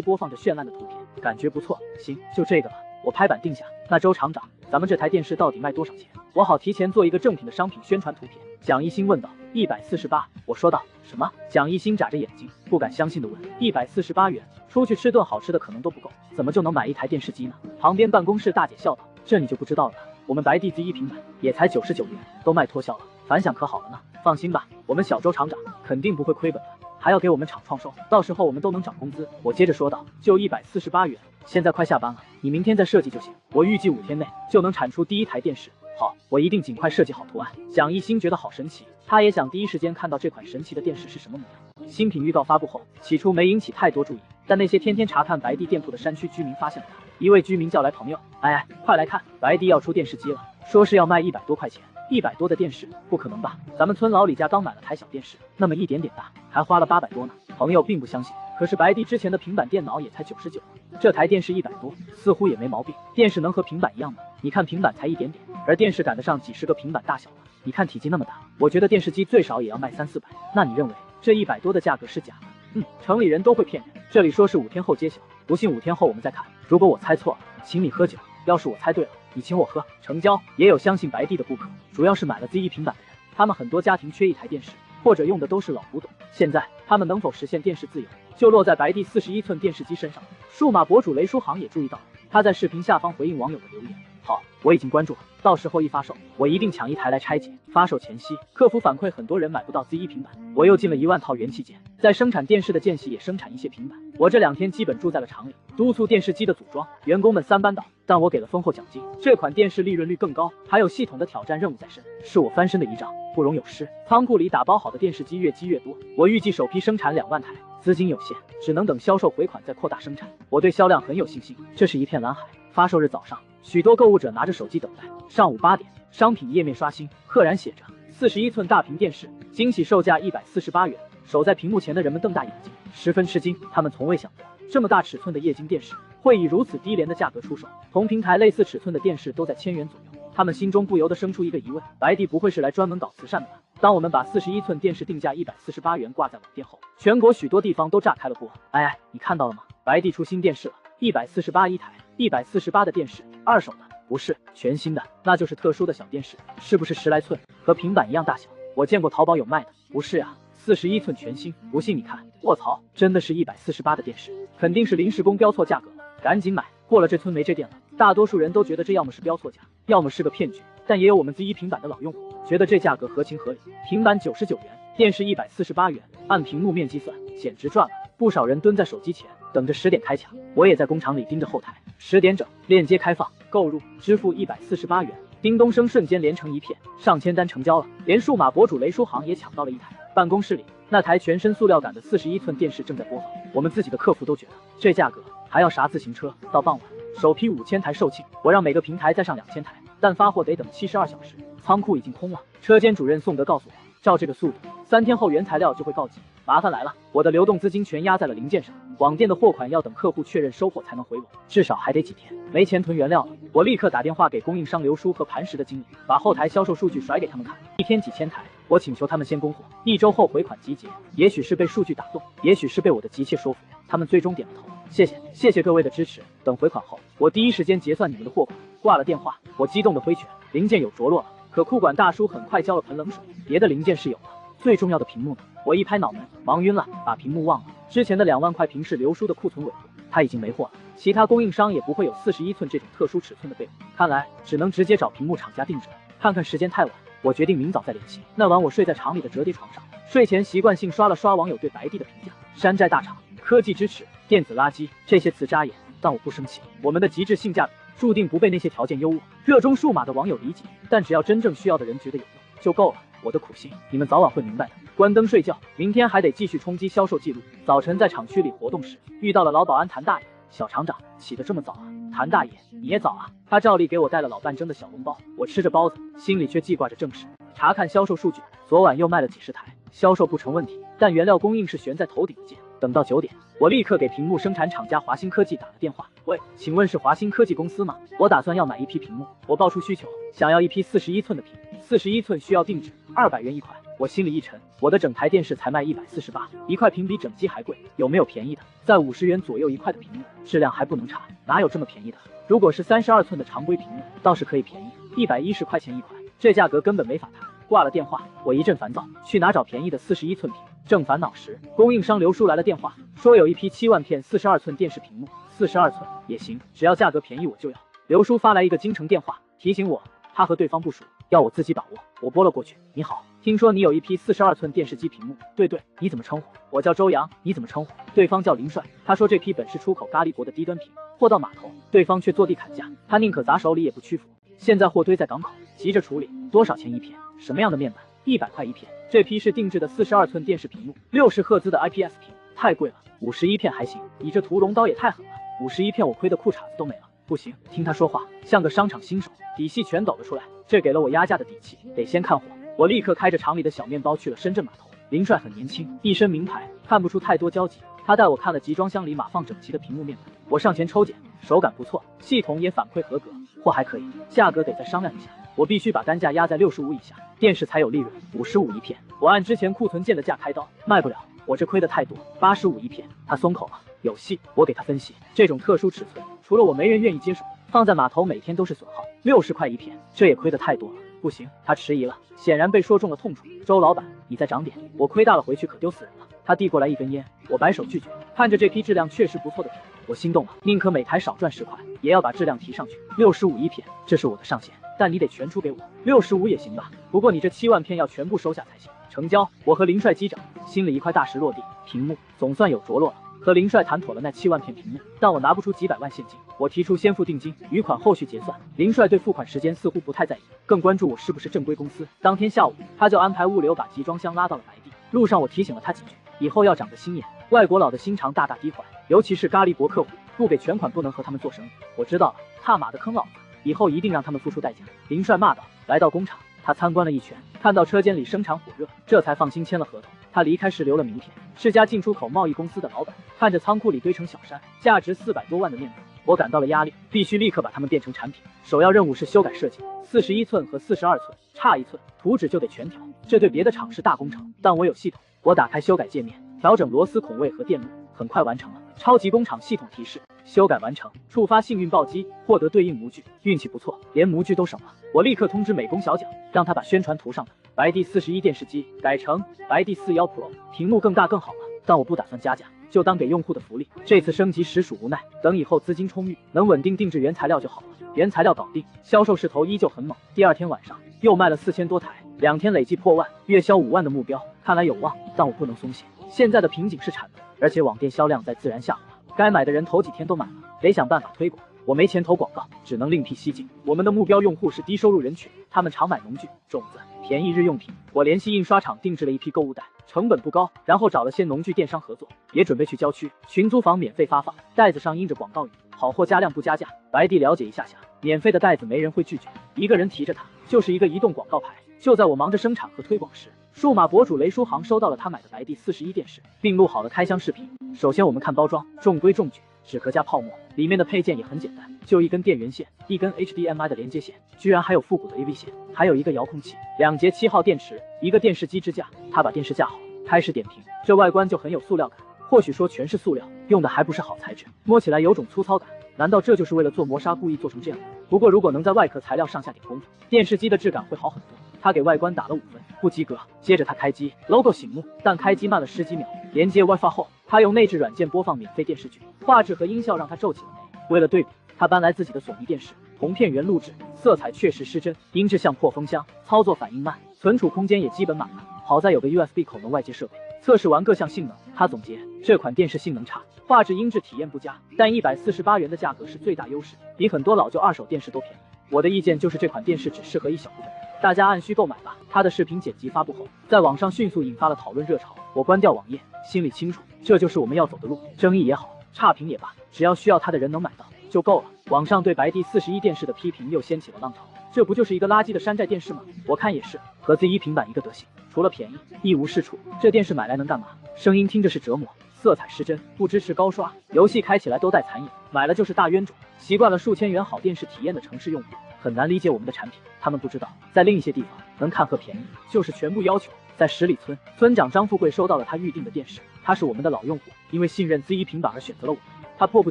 播放着绚烂的图片，感觉不错。行，就这个了。我拍板定下。那周厂长，咱们这台电视到底卖多少钱？我好提前做一个正品的商品宣传图片。蒋一新问道。148，我说道。什么？蒋一新眨着眼睛，不敢相信地问。148元，出去吃顿好吃的可能都不够，怎么就能买一台电视机呢？旁边办公室大姐笑道。这你就不知道了，我们白帝 Z1 平板也才99元，都卖脱销了，反响可好了呢。放心吧，我们小周厂长肯定不会亏本的，还要给我们厂创收，到时候我们都能涨工资。我接着说道。就148元，现在快下班了，你明天再设计就行，我预计5天内就能产出第一台电视。好，我一定尽快设计好图案。蒋一新觉得好神奇，他也想第一时间看到这款神奇的电视是什么模样。新品预告发布后，起初没引起太多注意，但那些天天查看白帝店铺的山区居民发现了它。一位居民叫来朋友，哎，快来看，白帝要出电视机了，说是要卖100多块钱。100多的电视，不可能吧？咱们村老李家刚买了台小电视，那么一点点大，还花了800多呢。朋友并不相信，可是白帝之前的平板电脑也才99，这台电视100多，似乎也没毛病。电视能和平板一样吗？你看平板才一点点，而电视赶得上几十个平板大小了。你看体积那么大，我觉得电视机最少也要卖300-400。那你认为这100多的价格是假的？城里人都会骗人。这里说是5天后揭晓，不信5天后我们再看。如果我猜错了，请你喝酒；要是我猜对了，你请我喝。成交。也有相信白帝的顾客，主要是买了 Z1 平板的人，他们很多家庭缺一台电视，或者用的都是老古董。现在他们能否实现电视自由，就落在白帝41寸电视机身上。数码博主雷书航也注意到了，他在视频下方回应网友的留言。好，我已经关注了，到时候一发售，我一定抢一台来拆解。发售前夕，客服反馈很多人买不到 Z1 平板，我又进了1万套元器件，在生产电视的间隙也生产一些平板。我这2天基本住在了厂里，督促电视机的组装，员工们3班倒，但我给了丰厚奖金。这款电视利润率更高，还有系统的挑战任务在身，是我翻身的一仗，不容有失。仓库里打包好的电视机越积越多，我预计首批生产2万台，资金有限，只能等销售回款再扩大生产。我对销量很有信心，这是一片蓝海。发售日早上，许多购物者拿着手机等待。上午8点，商品页面刷新，赫然写着41寸大屏电视，惊喜售价148元。守在屏幕前的人们瞪大眼睛，十分吃惊。他们从未想过，这么大尺寸的液晶电视会以如此低廉的价格出售，同平台类似尺寸的电视都在1000元左右。他们心中不由得生出一个疑问：白帝不会是来专门搞慈善的吧？当我们把41寸电视定价148元挂在网店后，全国许多地方都炸开了锅。哎，你看到了吗？白帝出新电视了，148一台，148的电视，二手的，不是全新的，那就是特殊的小电视，是不是10来寸，和平板一样大小？我见过淘宝有卖的，不是啊，41寸全新，不信你看，卧槽，真的是148的电视，肯定是临时工标错价格了，赶紧买，过了这村没这店了。大多数人都觉得这要么是标错价，要么是个骗局，但也有我们 Z1 平板的老用户觉得这价格合情合理，平板99元，电视148元，按屏幕面积算，简直赚了。不少人蹲在手机前等着10点开抢，我也在工厂里盯着后台，10点整，链接开放，购入，支付148元，叮咚声瞬间连成一片，上千单成交了，连数码博主雷书航也抢到了一台。办公室里那台全身塑料感的41寸电视正在播放，我们自己的客服都觉得这价格还要啥自行车？到傍晚首批5000台售罄，我让每个平台再上2000台，但发货得等72小时，仓库已经空了。车间主任宋德告诉我，照这个速度，3天后原材料就会告急。麻烦来了，我的流动资金全压在了零件上，网店的货款要等客户确认收货才能回笼，至少还得几天，没钱囤原料了。我立刻打电话给供应商刘叔和磐石的经理，把后台销售数据甩给他们看，一天几千台，我请求他们先供货，1周后回款集结。也许是被数据打动，也许是被我的急切说服，他们最终点了头。谢谢各位的支持。等回款后，我第一时间结算你们的货款。挂了电话，我激动的挥拳，零件有着落了。可库管大叔很快浇了盆冷水，别的零件是有了，最重要的屏幕呢？我一拍脑门，忙晕了，把屏幕忘了。之前的2万块屏是刘叔的库存尾货，他已经没货了，其他供应商也不会有41寸这种特殊尺寸的备货，看来只能直接找屏幕厂家定制了。看看时间太晚，我决定明早再联系。那晚我睡在厂里的折叠床上，睡前习惯性刷了刷网友对白帝的评价：山寨大厂，科技支持，电子垃圾，这些词扎眼，但我不生气。我们的极致性价比注定不被那些条件优渥、热衷数码的网友理解，但只要真正需要的人觉得有用就够了。我的苦心，你们早晚会明白的。关灯睡觉，明天还得继续冲击销售记录。早晨在厂区里活动时，遇到了老保安谭大爷。小厂长起得这么早啊？谭大爷你也早啊？他照例给我带了老半蒸的小笼包，我吃着包子，心里却记挂着正事。查看销售数据，昨晚又卖了几十台，销售不成问题，但原料供应是悬在头顶的箭。等到9点，我立刻给屏幕生产厂家华新科技打了电话。喂，请问是华新科技公司吗？我打算要买一批屏幕，我报出需求，想要一批41寸的屏，41寸需要定制，200元一块。我心里一沉，我的整台电视才卖148，一块屏比整机还贵，有没有便宜的？在50元左右一块的屏幕，质量还不能差，哪有这么便宜的？如果是32寸的常规屏幕，倒是可以便宜，110块钱一块，这价格根本没法谈。挂了电话，我一阵烦躁，去哪找便宜的41寸屏？正烦恼时，供应商刘叔来了电话，说有一批7万片42寸电视屏幕，42寸也行，只要价格便宜我就要。刘叔发来一个京城电话，提醒我他和对方不熟，要我自己把握。我拨了过去，你好，听说你有一批42寸电视机屏幕？对，你怎么称呼？我叫周阳，你怎么称呼？对方叫林帅，他说这批本是出口咖喱国的低端屏，货到码头，对方却坐地砍价，他宁可砸手里也不屈服。现在货堆在港口，急着处理，多少钱一片？什么样的面板？100块一片。这批是定制的42寸电视屏幕，60赫兹的 IPS 屏，太贵了。51片还行，你这屠龙刀也太狠了，51片我亏得裤衩子都没了。不行，听他说话像个商场新手，底细全抖了出来，这给了我压价的底气。得先看货，我立刻开着厂里的小面包去了深圳码头。林帅很年轻，一身名牌，看不出太多交集。他带我看了集装箱里码放整齐的屏幕面板，我上前抽检，手感不错，系统也反馈合格，货还可以，价格得再商量一下。我必须把单价压在65以下，电视才有利润。55一片，我按之前库存件的价开刀，卖不了，我这亏得太多。85一片，他松口了，有戏。我给他分析，这种特殊尺寸，除了我没人愿意接手，放在码头每天都是损耗。60块一片，这也亏得太多了，不行。他迟疑了，显然被说中了痛处。周老板，你再涨点，我亏大了回去可丢死人了。他递过来一根烟，我摆手拒绝。看着这批质量确实不错的屏，我心动了，宁可每台少赚10块，也要把质量提上去。65一片，这是我的上限，但你得全出给我。65也行吧，不过你这7万片要全部收下才行。成交。我和林帅击掌，心里一块大石落地，屏幕总算有着落了。和林帅谈妥了那7万片屏幕，但我拿不出几百万现金。我提出先付定金，余款后续结算。林帅对付款时间似乎不太在意，更关注我是不是正规公司。当天下午，他就安排物流把集装箱拉到了白地。路上我提醒了他几句，以后要长个心眼，外国佬的心肠大大低坏，尤其是咖喱国客户，不给全款不能和他们做生意。我知道了，踏马的坑老子，以后一定让他们付出代价。林帅骂道。来到工厂，他参观了一圈，看到车间里生产火热，这才放心签了合同。他离开时留了名片，是家进出口贸易公司的老板。看着仓库里堆成小山，价值400多万的面板，我感到了压力，必须立刻把它们变成产品。首要任务是修改设计，41寸和42寸差1寸，图纸就得全调。这对别的厂是大工程，但我有系统。我打开修改界面，调整螺丝孔位和电路，很快完成了。超级工厂系统提示：修改完成，触发幸运暴击，获得对应模具。运气不错，连模具都省了。我立刻通知美工小蒋，让他把宣传图上的白帝41电视机改成白帝41 Pro， 屏幕更大更好了。但我不打算加价，就当给用户的福利。这次升级实属无奈，等以后资金充裕，能稳定定制原材料就好了。原材料搞定，销售势头依旧很猛。第二天晚上又卖了4000多台，2天累计破万，月销5万的目标看来有望。但我不能松懈，现在的瓶颈是产能，而且网店销量在自然下滑，该买的人头几天都买了，得想办法推广。我没钱投广告，只能另辟蹊径。我们的目标用户是低收入人群，他们常买农具、种子、便宜日用品。我联系印刷厂定制了一批购物袋，成本不高，然后找了些农具电商合作，也准备去郊区群租房免费发放。袋子上印着广告语：好货加量不加价。白帝了解一下下，免费的袋子没人会拒绝，一个人提着它就是一个移动广告牌。就在我忙着生产和推广时，数码博主雷书航收到了他买的白帝41电视，并录好了开箱视频。首先我们看包装，中规中矩，纸壳加泡沫，里面的配件也很简单，就一根电源线，一根 HDMI 的连接线，居然还有复古的 AV 线，还有一个遥控器，2节7号电池，一个电视机支架。他把电视架好，开始点评，这外观就很有塑料感，或许说全是塑料，用的还不是好材质，摸起来有种粗糙感。难道这就是为了做磨砂故意做成这样的？不过如果能在外壳材料上下点功夫，电视机的质感会好很多。他给外观打了5分，不及格。接着他开机 ，logo 醒目，但开机慢了10几秒。连接 WiFi 后，他用内置软件播放免费电视剧，画质和音效让他皱起了眉。为了对比，他搬来自己的索尼电视，同片原录制，色彩确实失真，音质像破风箱，操作反应慢，存储空间也基本满了。好在有个 USB 口能外接设备。测试完各项性能，他总结这款电视性能差，画质音质体验不佳，但148元的价格是最大优势，比很多老旧二手电视都便宜。我的意见就是这款电视只适合一小部分人，大家按需购买吧。他的视频剪辑发布后，在网上迅速引发了讨论热潮。我关掉网页，心里清楚，这就是我们要走的路。争议也好，差评也罢，只要需要它的人能买到就够了。网上对白帝41电视的批评又掀起了浪潮，这不就是一个垃圾的山寨电视吗？我看也是，和 Z1 平板一个德行，除了便宜一无是处。这电视买来能干嘛？声音听着是折磨，色彩失真，不支持高刷，游戏开起来都带残影，买了就是大冤种。习惯了数千元好电视体验的城市用户很难理解我们的产品，他们不知道在另一些地方能看和便宜就是全部要求。在十里村，村长张富贵收到了他预定的电视，他是我们的老用户，因为信任 Z1 平板而选择了我们。他迫不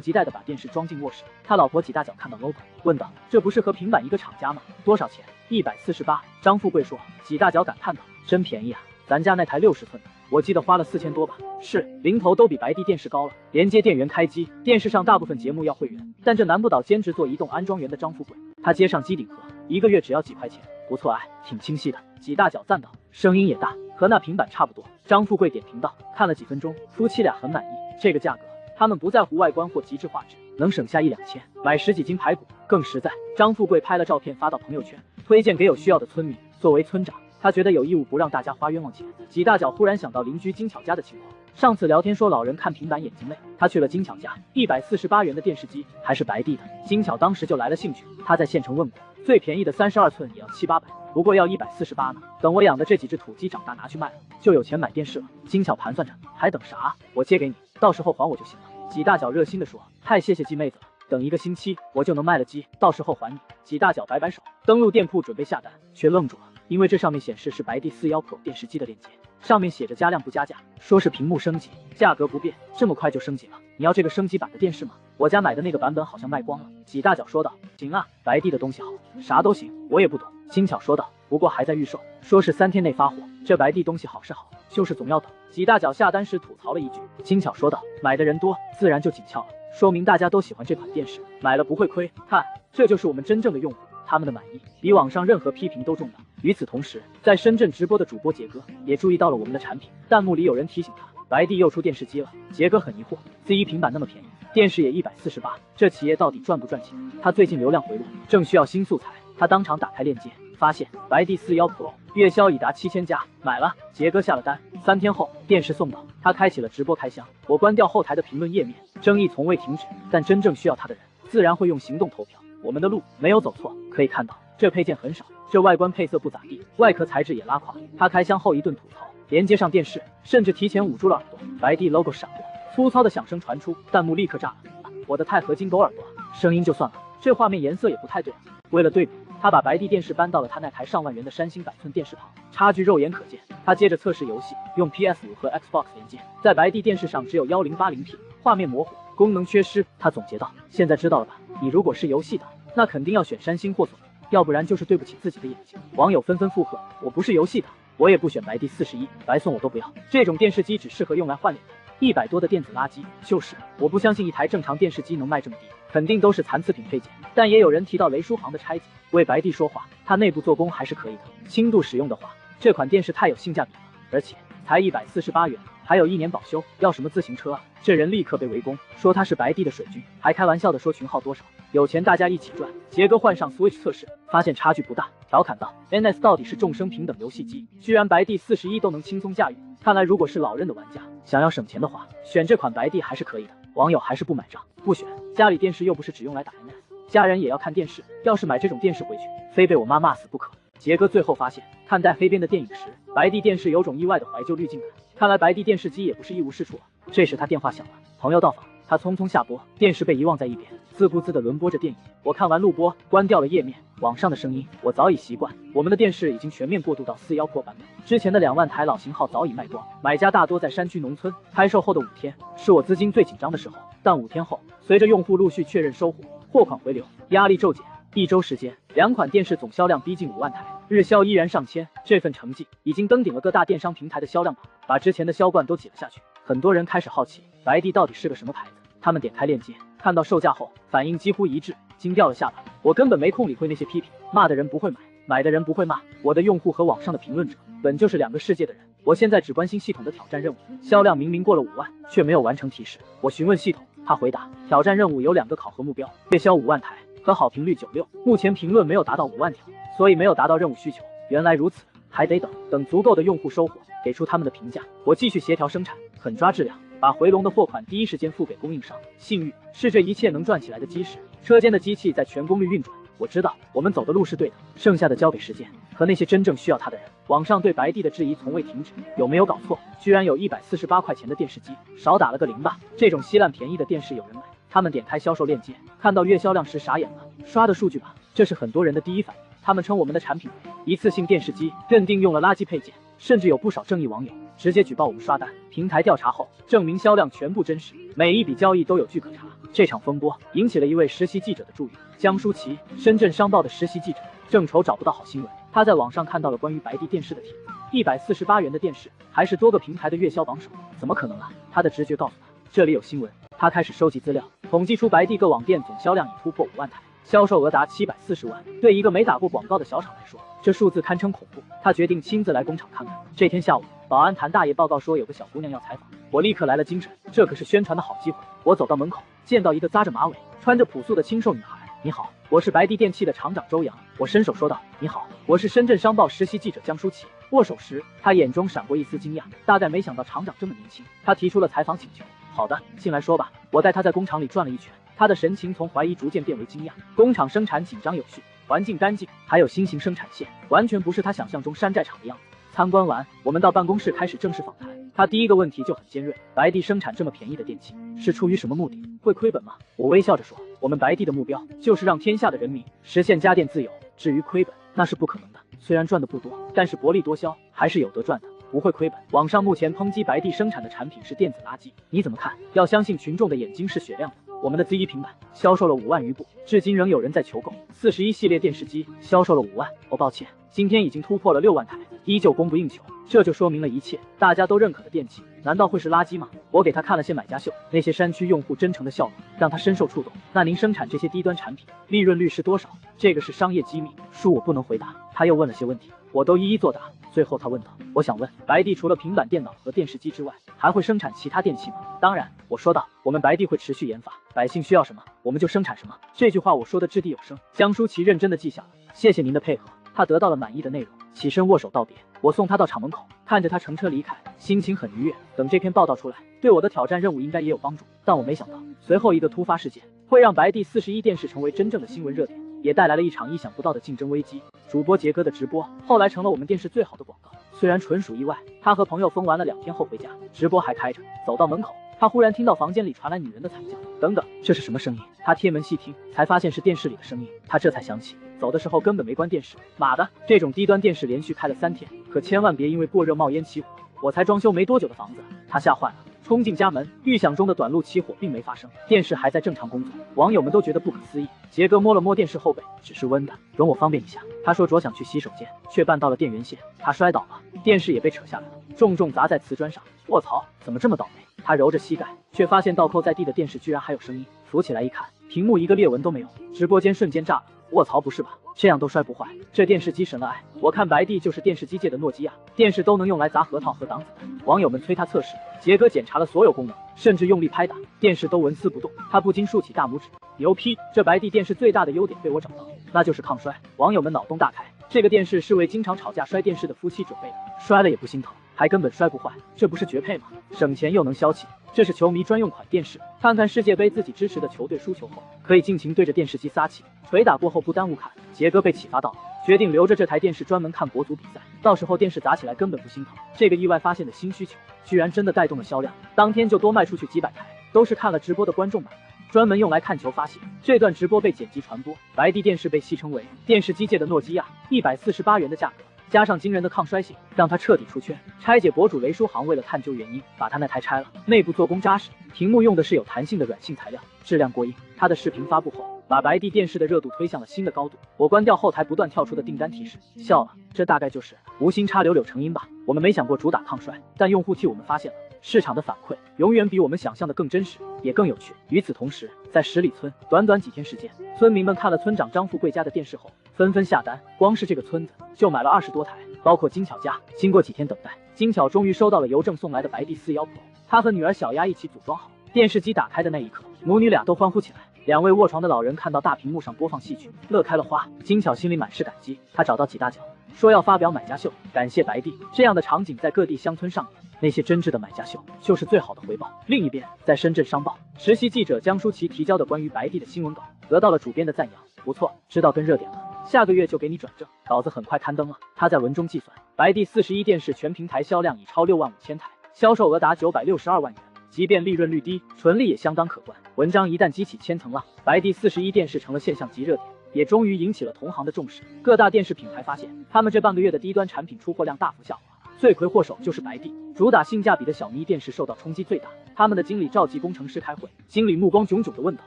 及待地把电视装进卧室，他老婆几大脚看到 logo， 问道：“这不是和平板一个厂家吗？多少钱？”148。张富贵说。几大脚感叹道：“真便宜啊，咱家那台60寸的，我记得花了4000多吧？是，零头都比白帝电视高了。”连接电源开机，电视上大部分节目要会员，但这难不倒兼职做移动安装员的张富贵。他接上机顶盒，1个月只要几块钱，不错哎，挺清晰的。几大脚赞道，声音也大，和那平板差不多。张富贵点评道。看了几分钟，夫妻俩很满意，这个价格他们不在乎外观或极致画质，能省下1、2千，买10几斤排骨更实在。张富贵拍了照片发到朋友圈，推荐给有需要的村民。作为村长，他觉得有义务不让大家花冤枉钱。几大脚忽然想到邻居金巧家的情况，上次聊天说老人看平板眼睛累，他去了金巧家，148元的电视机还是白帝的。金巧当时就来了兴趣，他在县城问过，最便宜的32寸也要700-800，不过要148呢。等我养的这几只土鸡长大拿去卖了，就有钱买电视了。金巧盘算着，还等啥？我借给你，到时候还我就行了。几大脚热心地说，太谢谢鸡妹子了，等1个星期我就能卖了鸡，到时候还你。几大脚摆摆手，登录店铺准备下单，却愣住了，因为这上面显示是白帝41 Pro 电视机的链接，上面写着加量不加价，说是屏幕升级，价格不变。这么快就升级了？你要这个升级版的电视吗？我家买的那个版本好像卖光了。几大脚说道。行啊，白帝的东西好，啥都行，我也不懂。金巧说道，不过还在预售，说是3天内发货。这白帝东西好是好，就是总要等。几大脚下单时吐槽了一句，金巧说道，买的人多，自然就紧俏了，说明大家都喜欢这款电视，买了不会亏。看，这就是我们真正的用户，他们的满意比网上任何批评都重要。与此同时，在深圳直播的主播杰哥也注意到了我们的产品，弹幕里有人提醒他，白帝又出电视机了。杰哥很疑惑，Z1 平板那么便宜，电视也148，这企业到底赚不赚钱？他最近流量回落，正需要新素材。他当场打开链接，发现白帝41 Pro 月销已达7000加，买了。杰哥下了单，3天后电视送到。他开启了直播开箱，我关掉后台的评论页面，争议从未停止，但真正需要他的人自然会用行动投票。我们的路没有走错，可以看到这配件很少，这外观配色不咋地，外壳材质也拉垮。他开箱后一顿吐槽，连接上电视，甚至提前捂住了耳朵。白帝 logo 闪过，粗糙的响声传出，弹幕立刻炸了。我的钛合金狗耳朵，声音就算了，这画面颜色也不太对。为了对比，他把白帝电视搬到了他那台上万元的山星100寸电视旁，差距肉眼可见。他接着测试游戏，用 PS5 和 Xbox 连接，在白帝电视上只有 1080P， 画面模糊，功能缺失。他总结道：“现在知道了吧？你如果是游戏党，那肯定要选山星或索尼，要不然就是对不起自己的眼睛。”网友纷纷附和：“我不是游戏党，我也不选白帝41，白送我都不要。这种电视机只适合用来换脸的，100多的电子垃圾。就是，我不相信一台正常电视机能卖这么低，肯定都是残次品配件。”但也有人提到雷书行的拆解，为白帝说话，它内部做工还是可以的。轻度使用的话，这款电视太有性价比了，而且才148元，还有1年保修，要什么自行车啊？这人立刻被围攻，说他是白帝的水军，还开玩笑的说群号多少，有钱大家一起赚。杰哥换上 Switch 测试，发现差距不大，调侃道 ：“NS 到底是众生平等游戏机，居然白帝41都能轻松驾驭。看来如果是老任的玩家，想要省钱的话，选这款白帝还是可以的。”网友还是不买账，不选，家里电视又不是只用来打 NS， 家人也要看电视，要是买这种电视回去，非被我妈骂死不可。杰哥最后发现，看待黑边的电影时，白帝电视有种意外的怀旧滤镜感。看来白帝电视机也不是一无是处啊。这时他电话响了，朋友到访，他匆匆下播，电视被遗忘在一边，自顾自地轮播着电影。我看完录播，关掉了页面，网上的声音我早已习惯。我们的电视已经全面过渡到4.1 Pro 版本，之前的2万台老型号早已卖光，买家大多在山区农村。开售后的5天是我资金最紧张的时候，但5天后，随着用户陆续确认收货，货款回流，压力骤减。1周时间，2款电视总销量逼近5万台，日销依然上千。这份成绩已经登顶了各大电商平台的销量榜，把之前的销冠都挤了下去。很多人开始好奇白帝到底是个什么牌子，他们点开链接，看到售价后反应几乎一致，惊掉了下巴。我根本没空理会那些批评，骂的人不会买，买的人不会骂。我的用户和网上的评论者本就是2个世界的人，我现在只关心系统的挑战任务。销量明明过了5万，却没有完成提示。我询问系统，他回答挑战任务有2个考核目标，月销5万台和好评率96，目前评论没有达到5万条，所以没有达到任务需求。原来如此，还得等足够的用户收货，给出他们的评价。我继续协调生产，狠抓质量，把回笼的货款第一时间付给供应商。信誉是这一切能转起来的基石。车间的机器在全功率运转，我知道我们走的路是对的，剩下的交给时间和那些真正需要它的人。网上对白帝的质疑从未停止，有没有搞错？居然有148块钱的电视机，少打了个0吧？这种稀烂便宜的电视有人买？他们点开销售链接，看到月销量时傻眼了，刷的数据吧，这是很多人的第一反应。他们称我们的产品为一次性电视机，认定用了垃圾配件，甚至有不少正义网友直接举报我们刷单。平台调查后证明销量全部真实，每一笔交易都有据可查。这场风波引起了一位实习记者的注意，江舒淇，深圳商报的实习记者，正愁找不到好新闻。他在网上看到了关于白帝电视的帖子，148元的电视还是多个平台的月销榜首，怎么可能啊？他的直觉告诉他这里有新闻。他开始收集资料，统计出白帝各网店总销量已突破5万台，销售额达740万。对一个没打过广告的小厂来说，这数字堪称恐怖。他决定亲自来工厂看看。这天下午，保安谭大爷报告说有个小姑娘要采访，我立刻来了精神，这可是宣传的好机会。我走到门口，见到一个扎着马尾、穿着朴素的清瘦女孩。你好，我是白帝电器的厂长周阳。我伸手说道。你好，我是深圳商报实习记者江舒淇。握手时，他眼中闪过一丝惊讶，大概没想到厂长这么年轻。他提出了采访请求。好的，进来说吧。我带他在工厂里转了一圈，他的神情从怀疑逐渐变为惊讶。工厂生产紧张有序，环境干净，还有新型生产线，完全不是他想象中山寨厂的样子。参观完，我们到办公室开始正式访谈。他第一个问题就很尖锐，白帝生产这么便宜的电器，是出于什么目的？会亏本吗？我微笑着说，我们白帝的目标就是让天下的人民实现家电自由，至于亏本，那是不可能的。虽然赚的不多，但是薄利多销，还是有得赚的，不会亏本。网上目前抨击白帝生产的产品是电子垃圾，你怎么看？要相信群众的眼睛是雪亮的。我们的 Z1 平板销售了5万余部，至今仍有人在求购。41系列电视机销售了5万，哦，抱歉，今天已经突破了6万台，依旧供不应求。这就说明了一切，大家都认可的电器，难道会是垃圾吗？我给他看了些买家秀，那些山区用户真诚的笑容，让他深受触动。那您生产这些低端产品，利润率是多少？这个是商业机密，恕我不能回答。他又问了些问题，我都一一作答。最后他问道，我想问，白帝除了平板电脑和电视机之外，还会生产其他电器吗？当然，我说道，我们白帝会持续研发，百姓需要什么，我们就生产什么。这句话我说的掷地有声，江舒淇认真的记下了。谢谢您的配合。他得到了满意的内容，起身握手道别。我送他到厂门口，看着他乘车离开，心情很愉悦。等这篇报道出来，对我的挑战任务应该也有帮助。但我没想到，随后一个突发事件会让白帝41电视成为真正的新闻热点，也带来了一场意想不到的竞争危机。主播杰哥的直播后来成了我们电视最好的广告，虽然纯属意外。他和朋友疯玩了2天后回家，直播还开着。走到门口，他忽然听到房间里传来女人的惨叫。等等，这是什么声音？他贴门细听，才发现是电视里的声音。他这才想起走的时候根本没关电视。妈的，这种低端电视连续开了3天，可千万别因为过热冒烟起火。我才装修没多久的房子，他吓坏了，冲进家门，预想中的短路起火并没发生，电视还在正常工作。网友们都觉得不可思议。杰哥摸了摸电视后背，只是温的，容我方便一下。他说着想去洗手间，却绊到了电源线，他摔倒了，电视也被扯下来了，重重砸在瓷砖上。卧槽，怎么这么倒霉？他揉着膝盖，却发现倒扣在地的电视居然还有声音，扶起来一看，屏幕一个裂纹都没有，直播间瞬间炸了。卧槽，不是吧？这样都摔不坏，这电视机神了哎！我看白帝就是电视机界的诺基亚，电视都能用来砸核桃和挡子弹。网友们催他测试，杰哥检查了所有功能，甚至用力拍打，电视都纹丝不动。他不禁竖起大拇指，牛批！这白帝电视最大的优点被我找到，那就是抗摔。网友们脑洞大开，这个电视是为经常吵架摔电视的夫妻准备的，摔了也不心疼，还根本摔不坏，这不是绝配吗？省钱又能消气。这是球迷专用款电视，看看世界杯自己支持的球队输球后，可以尽情对着电视机撒气，捶打过后不耽误看。杰哥被启发到了，决定留着这台电视专门看国足比赛，到时候电视砸起来根本不心疼。这个意外发现的新需求，居然真的带动了销量，当天就多卖出去几百台，都是看了直播的观众买的，专门用来看球发泄。这段直播被剪辑传播，白帝电视被戏称为电视机界的诺基亚，148元的价格，加上惊人的抗摔性，让它彻底出圈。拆解博主雷书航为了探究原因，把他那台拆了，内部做工扎实，屏幕用的是有弹性的软性材料，质量过硬。他的视频发布后，把白帝电视的热度推向了新的高度。我关掉后台不断跳出的订单提示，笑了，这大概就是无心插柳柳成荫吧。我们没想过主打抗摔，但用户替我们发现了，市场的反馈永远比我们想象的更真实，也更有趣。与此同时，在十里村，短短几天时间，村民们看了村长张富贵家的电视后，纷纷下单，光是这个村子就买了20多台，包括金巧家。经过几天等待，金巧终于收到了邮政送来的白帝41 Pro， 他和女儿小丫一起组装好，电视机打开的那一刻，母女俩都欢呼起来。两位卧床的老人看到大屏幕上播放戏剧，乐开了花。金巧心里满是感激，他找到几大脚，说要发表买家秀，感谢白帝。这样的场景在各地乡村上演，那些真挚的买家秀就是最好的回报。另一边，在深圳商报，实习记者江舒淇提交的关于白帝的新闻稿得到了主编的赞扬，不错，知道跟热点了，下个月就给你转正。稿子很快刊登了，他在文中计算，白帝41电视全平台销量已超65000台，销售额达962万元。即便利润率低，纯利也相当可观。文章一旦激起千层浪，白帝41电视成了现象级热点，也终于引起了同行的重视。各大电视品牌发现，他们这半个月的低端产品出货量大幅下滑，罪魁祸首就是白帝。主打性价比的小咪电视受到冲击最大，他们的经理召集工程师开会，经理目光炯炯地问道：“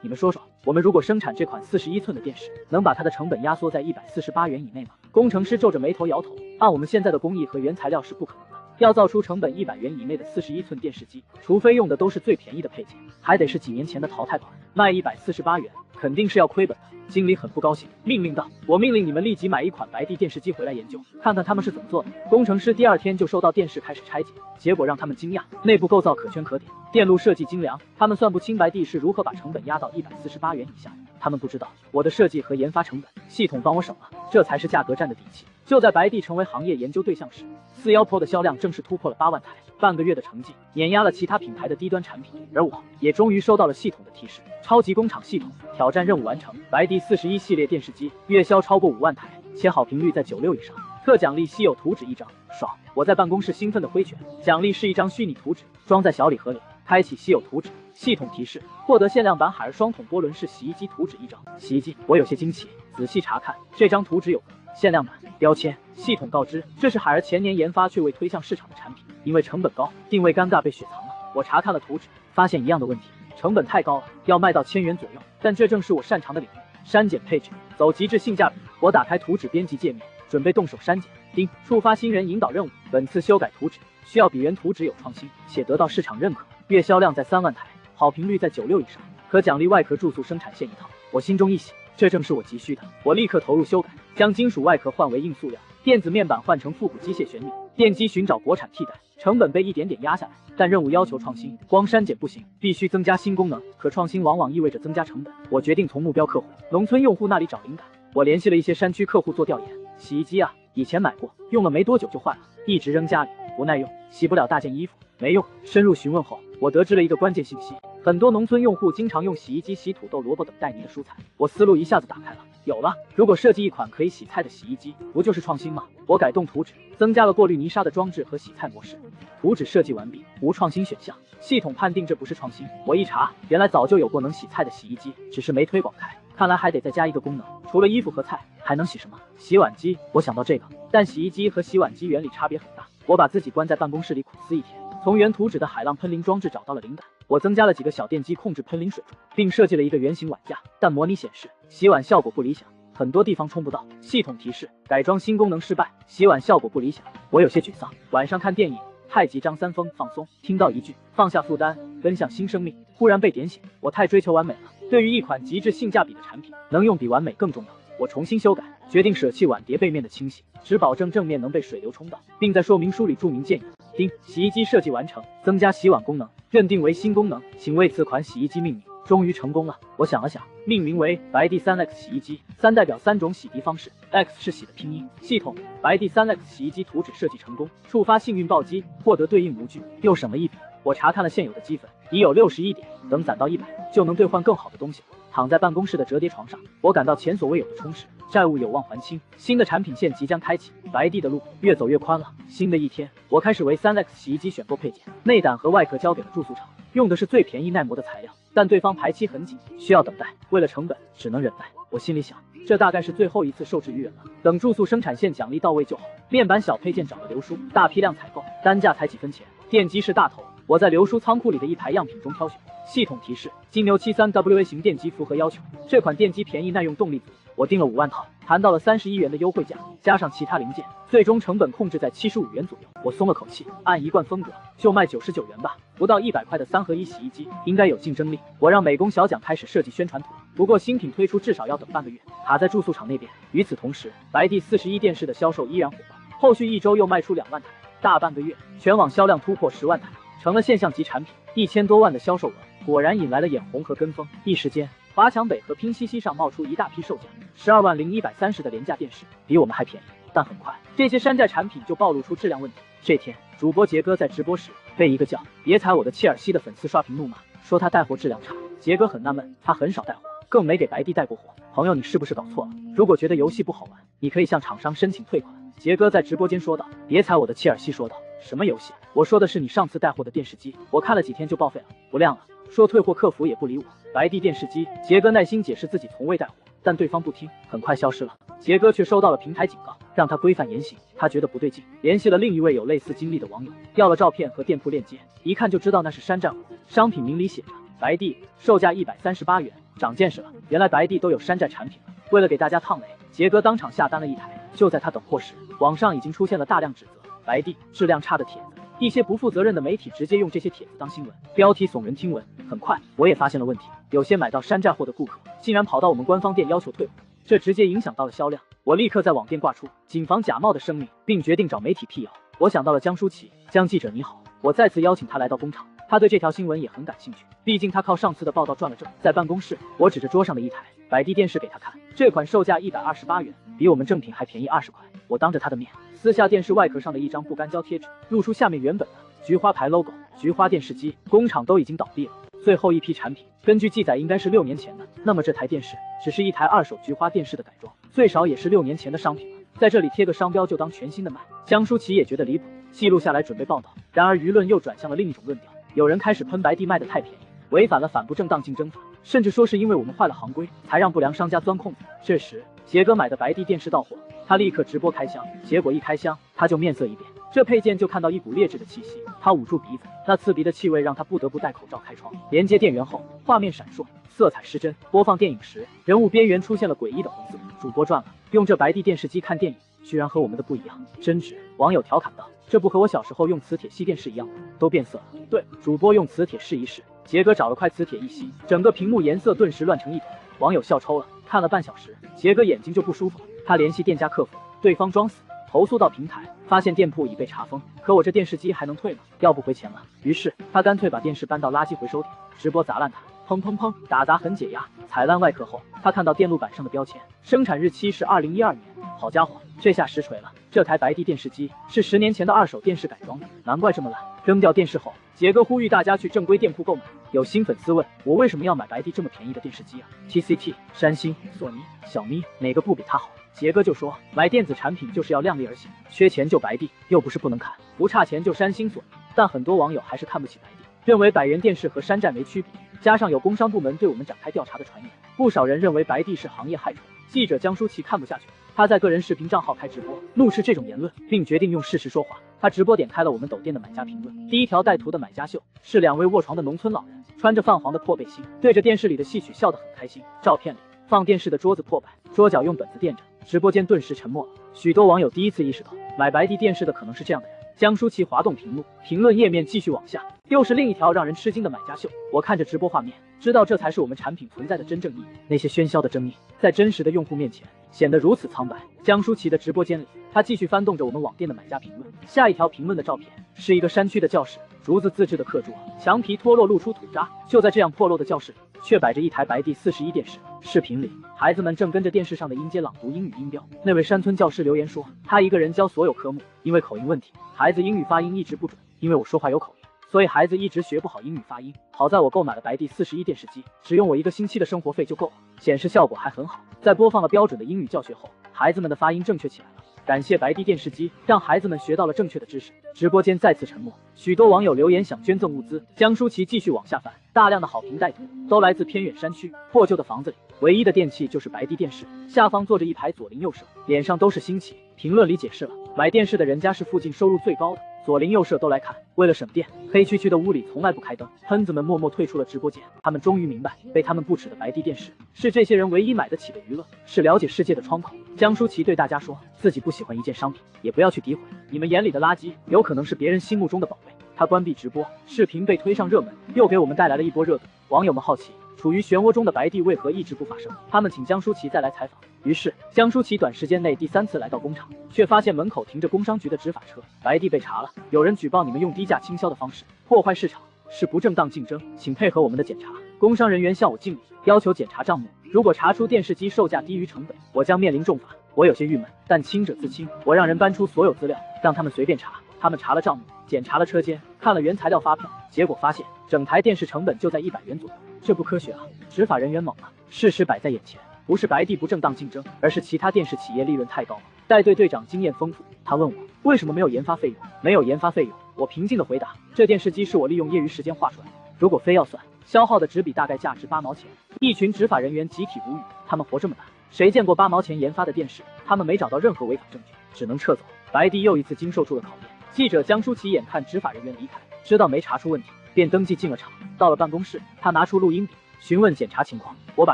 你们说说，我们如果生产这款41寸的电视，能把它的成本压缩在148元以内吗？”工程师皱着眉头摇头，按我们现在的工艺和原材料是不可能的。要造出成本100元以内的41寸电视机，除非用的都是最便宜的配件，还得是几年前的淘汰款，卖148元，肯定是要亏本的。经理很不高兴，命令道：“我命令你们立即买一款白帝电视机回来研究，看看他们是怎么做的。”工程师第2天就收到电视开始拆解，结果让他们惊讶，内部构造可圈可点，电路设计精良，他们算不清白帝是如何把成本压到148元以下的。他们不知道，我的设计和研发成本，系统帮我省了，这才是价格战的底气。就在白帝成为行业研究对象时，41 Pro 的销量正式突破了8万台，半个月的成绩碾压了其他品牌的低端产品。而我也终于收到了系统的提示，超级工厂系统挑战任务完成，白帝41系列电视机月销超过5万台，且好评率在96以上，特奖励稀有图纸1张，爽！我在办公室兴奋的挥拳，奖励是一张虚拟图纸，装在小礼盒里，开启稀有图纸，系统提示获得限量版海尔双筒波轮式洗衣机图纸1张。洗衣机，我有些惊奇，仔细查看，这张图纸有限量版标签，系统告知这是海尔前年研发却未推向市场的产品，因为成本高，定位尴尬被雪藏了。我查看了图纸，发现一样的问题，成本太高了，要卖到1000元左右，但这正是我擅长的领域，删减配置，走极致性价比。我打开图纸编辑界面，准备动手删减。叮，触发新人引导任务，本次修改图纸需要比原图纸有创新，且得到市场认可，月销量在3万台，好评率在96以上，可奖励外壳注塑生产线1套。我心中一喜，这正是我急需的。我立刻投入修改，将金属外壳换为硬塑料，电子面板换成复古机械旋钮，电机寻找国产替代，成本被一点点压下来。但任务要求创新，光删减不行，必须增加新功能。可创新往往意味着增加成本，我决定从目标客户农村用户那里找灵感。我联系了一些山区客户做调研，洗衣机啊，以前买过，用了没多久就坏了，一直扔家里，不耐用，洗不了大件衣服，没用。深入询问后，我得知了一个关键信息，很多农村用户经常用洗衣机洗土豆、萝卜等带泥的蔬菜。我思路一下子打开了，有了，如果设计一款可以洗菜的洗衣机，不就是创新吗？我改动图纸，增加了过滤泥沙的装置和洗菜模式。图纸设计完毕，无创新选项，系统判定这不是创新。我一查，原来早就有过能洗菜的洗衣机，只是没推广开。看来还得再加一个功能，除了衣服和菜，还能洗什么？洗碗机。我想到这个，但洗衣机和洗碗机原理差别很大。我把自己关在办公室里苦思一天，从原图纸的海浪喷淋装置找到了灵感。我增加了几个小电机控制喷淋水柱，并设计了一个圆形碗架，但模拟显示洗碗效果不理想，很多地方冲不到。系统提示：改装新功能失败，洗碗效果不理想。我有些沮丧。晚上看电影。太极张三丰放松，听到一句放下负担，奔向新生命，忽然被点醒。我太追求完美了，对于一款极致性价比的产品，能用比完美更重要。我重新修改，决定舍弃碗碟背面的清洗，只保证正面能被水流冲到，并在说明书里注明建议。丁，洗衣机设计完成，增加洗碗功能，认定为新功能，请为此款洗衣机命名。终于成功了。我想了想，命名为白帝3X 洗衣机。3代表3种洗涤方式 ，X 是洗的拼音。系统白帝3X 洗衣机图纸设计成功，触发幸运暴击，获得对应模具，又省了一笔。我查看了现有的积分，已有61点，等攒到100，就能兑换更好的东西了。躺在办公室的折叠床上，我感到前所未有的充实，债务有望还清。新的产品线即将开启，白帝的路越走越宽了。新的一天，我开始为3X 洗衣机选购配件，内胆和外壳交给了住宿厂，用的是最便宜耐磨的材料，但对方排期很紧，需要等待。为了成本，只能忍耐。我心里想，这大概是最后一次受制于人了，等住宿生产线奖励到位就好。面板小配件找了刘叔，大批量采购，单价才几分钱。电机是大头，我在刘叔仓库里的一排样品中挑选。系统提示：金牛 73WA 型电机符合要求，这款电机便宜耐用，动力足。我订了5万套，谈到了31元的优惠价，加上其他零件，最终成本控制在75元左右。我松了口气，按一贯风格，就卖99元吧。不到100块的3合1洗衣机应该有竞争力。我让美工小蒋开始设计宣传图，不过新品推出至少要等半个月，卡在住宿厂那边。与此同时，白帝41电视的销售依然火爆，后续1周又卖出2万台，大半个月全网销量突破10万台，成了现象级产品，1000多万的销售额，果然引来了眼红和跟风。一时间，华强北和拼夕夕上冒出一大批售价12万0130的廉价电视，比我们还便宜。但很快，这些山寨产品就暴露出质量问题。这天，主播杰哥在直播时被一个叫“别踩我的切尔西”的粉丝刷屏怒骂，说他带货质量差。杰哥很纳闷，他很少带货，更没给白帝带过货。朋友，你是不是搞错了？如果觉得游戏不好玩，你可以向厂商申请退款。杰哥在直播间说道。别踩我的切尔西说道，什么游戏？我说的是你上次带货的电视机，我看了几天就报废了，不亮了。说退货客服也不理我。白帝电视机，杰哥耐心解释自己从未带货，但对方不听，很快消失了。杰哥却收到了平台警告，让他规范言行。他觉得不对劲，联系了另一位有类似经历的网友，要了照片和店铺链接，一看就知道那是山寨货。商品名里写着白帝，售价138元，长见识了，原来白帝都有山寨产品了。为了给大家烫雷，杰哥当场下单了一台。就在他等货时，网上已经出现了大量指责白帝质量差的帖子。一些不负责任的媒体直接用这些帖子当新闻，标题耸人听闻。很快，我也发现了问题，有些买到山寨货的顾客竟然跑到我们官方店要求退货，这直接影响到了销量。我立刻在网店挂出谨防假冒的声明，并决定找媒体辟谣。我想到了江舒淇，江记者你好，我再次邀请他来到工厂，他对这条新闻也很感兴趣，毕竟他靠上次的报道赚了证。在办公室，我指着桌上的一台白帝电视给他看，这款售价128元，比我们正品还便宜20块。我当着他的面撕下电视外壳上的一张不干胶贴纸，露出下面原本的菊花牌 logo。菊花电视机工厂都已经倒闭了，最后一批产品根据记载应该是6年前的，那么这台电视只是一台二手菊花电视的改装，最少也是6年前的商品了，在这里贴个商标就当全新的卖。江舒淇也觉得离谱，记录下来准备报道。然而舆论又转向了另一种论调，有人开始喷白帝卖的太便宜，违反了反不正当竞争法，甚至说是因为我们坏了行规才让不良商家钻空子。这时杰哥买的白帝电视到货，他立刻直播开箱，结果一开箱他就面色一变，这配件就看到一股劣质的气息，他捂住鼻子，那刺鼻的气味让他不得不戴口罩开窗。连接电源后，画面闪烁，色彩失真，播放电影时，人物边缘出现了诡异的红字。主播赚了，用这白帝电视机看电影居然和我们的不一样，真值。网友调侃道，这不和我小时候用磁铁吸电视一样吗？都变色了。对，主播用磁铁试一试，杰哥找了块磁铁一吸，整个屏幕颜色顿时乱成一团，网友笑抽了。看了半小时，杰哥眼睛就不舒服了，他联系店家客服，对方装死，投诉到平台，发现店铺已被查封，可我这电视机还能退吗？要不回钱了。于是他干脆把电视搬到垃圾回收点，直播砸烂它，砰砰砰，打砸很解压。踩烂外壳后，他看到电路板上的标签，生产日期是2012年。好家伙，这下实锤了，这台白帝电视机是10年前的二手电视改装的，难怪这么烂。扔掉电视后，杰哥呼吁大家去正规店铺购买。有新粉丝问我为什么要买白帝这么便宜的电视机啊 ？TCT、三星、索尼、小咪哪个不比它好？杰哥就说买电子产品就是要量力而行，缺钱就白帝，又不是不能砍，不差钱就三星索尼。但很多网友还是看不起白帝，认为百元电视和山寨没区别。加上有工商部门对我们展开调查的传言，不少人认为白帝是行业害虫。记者江舒淇看不下去，他在个人视频账号开直播，怒斥这种言论，并决定用事实说话。他直播点开了我们抖店的买家评论，第一条带图的买家秀是2位卧床的农村老人，穿着泛黄的破背心，对着电视里的戏曲笑得很开心。照片里放电视的桌子破败，桌角用本子垫着，直播间顿时沉默了。许多网友第一次意识到买白帝电视的可能是这样的人。江舒淇滑动屏幕，评论页面继续往下，又是另一条让人吃惊的买家秀。我看着直播画面，知道这才是我们产品存在的真正意义。那些喧嚣的争议，在真实的用户面前显得如此苍白。江舒淇的直播间里，他继续翻动着我们网店的买家评论。下一条评论的照片是一个山区的教室，竹子自制的课桌，墙皮脱落露出土渣。就在这样破落的教室里，却摆着一台白帝41电视。视频里，孩子们正跟着电视上的音阶朗读英语音标。那位山村教师留言说，他一个人教所有科目，因为口音问题，孩子英语发音一直不准，因为我说话有口音，所以孩子一直学不好英语发音。好在我购买了白帝41电视机，只用我1个星期的生活费就够了，显示效果还很好。在播放了标准的英语教学后，孩子们的发音正确起来了。感谢白帝电视机，让孩子们学到了正确的知识。直播间再次沉默，许多网友留言想捐赠物资。江舒淇继续往下翻，大量的好评带图都来自偏远山区破旧的房子里，唯一的电器就是白帝电视。下方坐着一排左邻右舍，脸上都是新奇。评论里解释了，买电视的人家是附近收入最高的，左邻右舍都来看。为了省电，黑黢黢的屋里从来不开灯。喷子们默默退出了直播间，他们终于明白，被他们不耻的白帝电视是这些人唯一买得起的娱乐，是了解世界的窗口。江舒淇对大家说，自己不喜欢一件商品，也不要去诋毁，你们眼里的垃圾，有可能是别人心目中的宝贝。他关闭直播，视频被推上热门，又给我们带来了一波热度。网友们好奇，处于漩涡中的白帝为何一直不发声？他们请江舒淇再来采访。于是江舒淇短时间内第3次来到工厂，却发现门口停着工商局的执法车。白帝被查了，有人举报你们用低价倾销的方式破坏市场，是不正当竞争，请配合我们的检查。工商人员向我敬礼，要求检查账目，如果查出电视机售价低于成本，我将面临重罚。我有些郁闷，但清者自清，我让人搬出所有资料，让他们随便查。他们查了账目，检查了车间，看了原材料发票，结果发现整台电视成本就在100元左右，这不科学啊！执法人员懵了，事实摆在眼前，不是白帝不正当竞争，而是其他电视企业利润太高了。带队队长经验丰富，他问我为什么没有研发费用？没有研发费用，我平静地回答，这电视机是我利用业余时间画出来的，如果非要算，消耗的纸笔大概价值8毛钱。一群执法人员集体无语，他们活这么大，谁见过8毛钱研发的电视？他们没找到任何违法证据，只能撤走。白帝又一次经受住了考验。记者江舒淇眼看执法人员离开，知道没查出问题，便登记进了厂。到了办公室，他拿出录音笔，询问检查情况。我把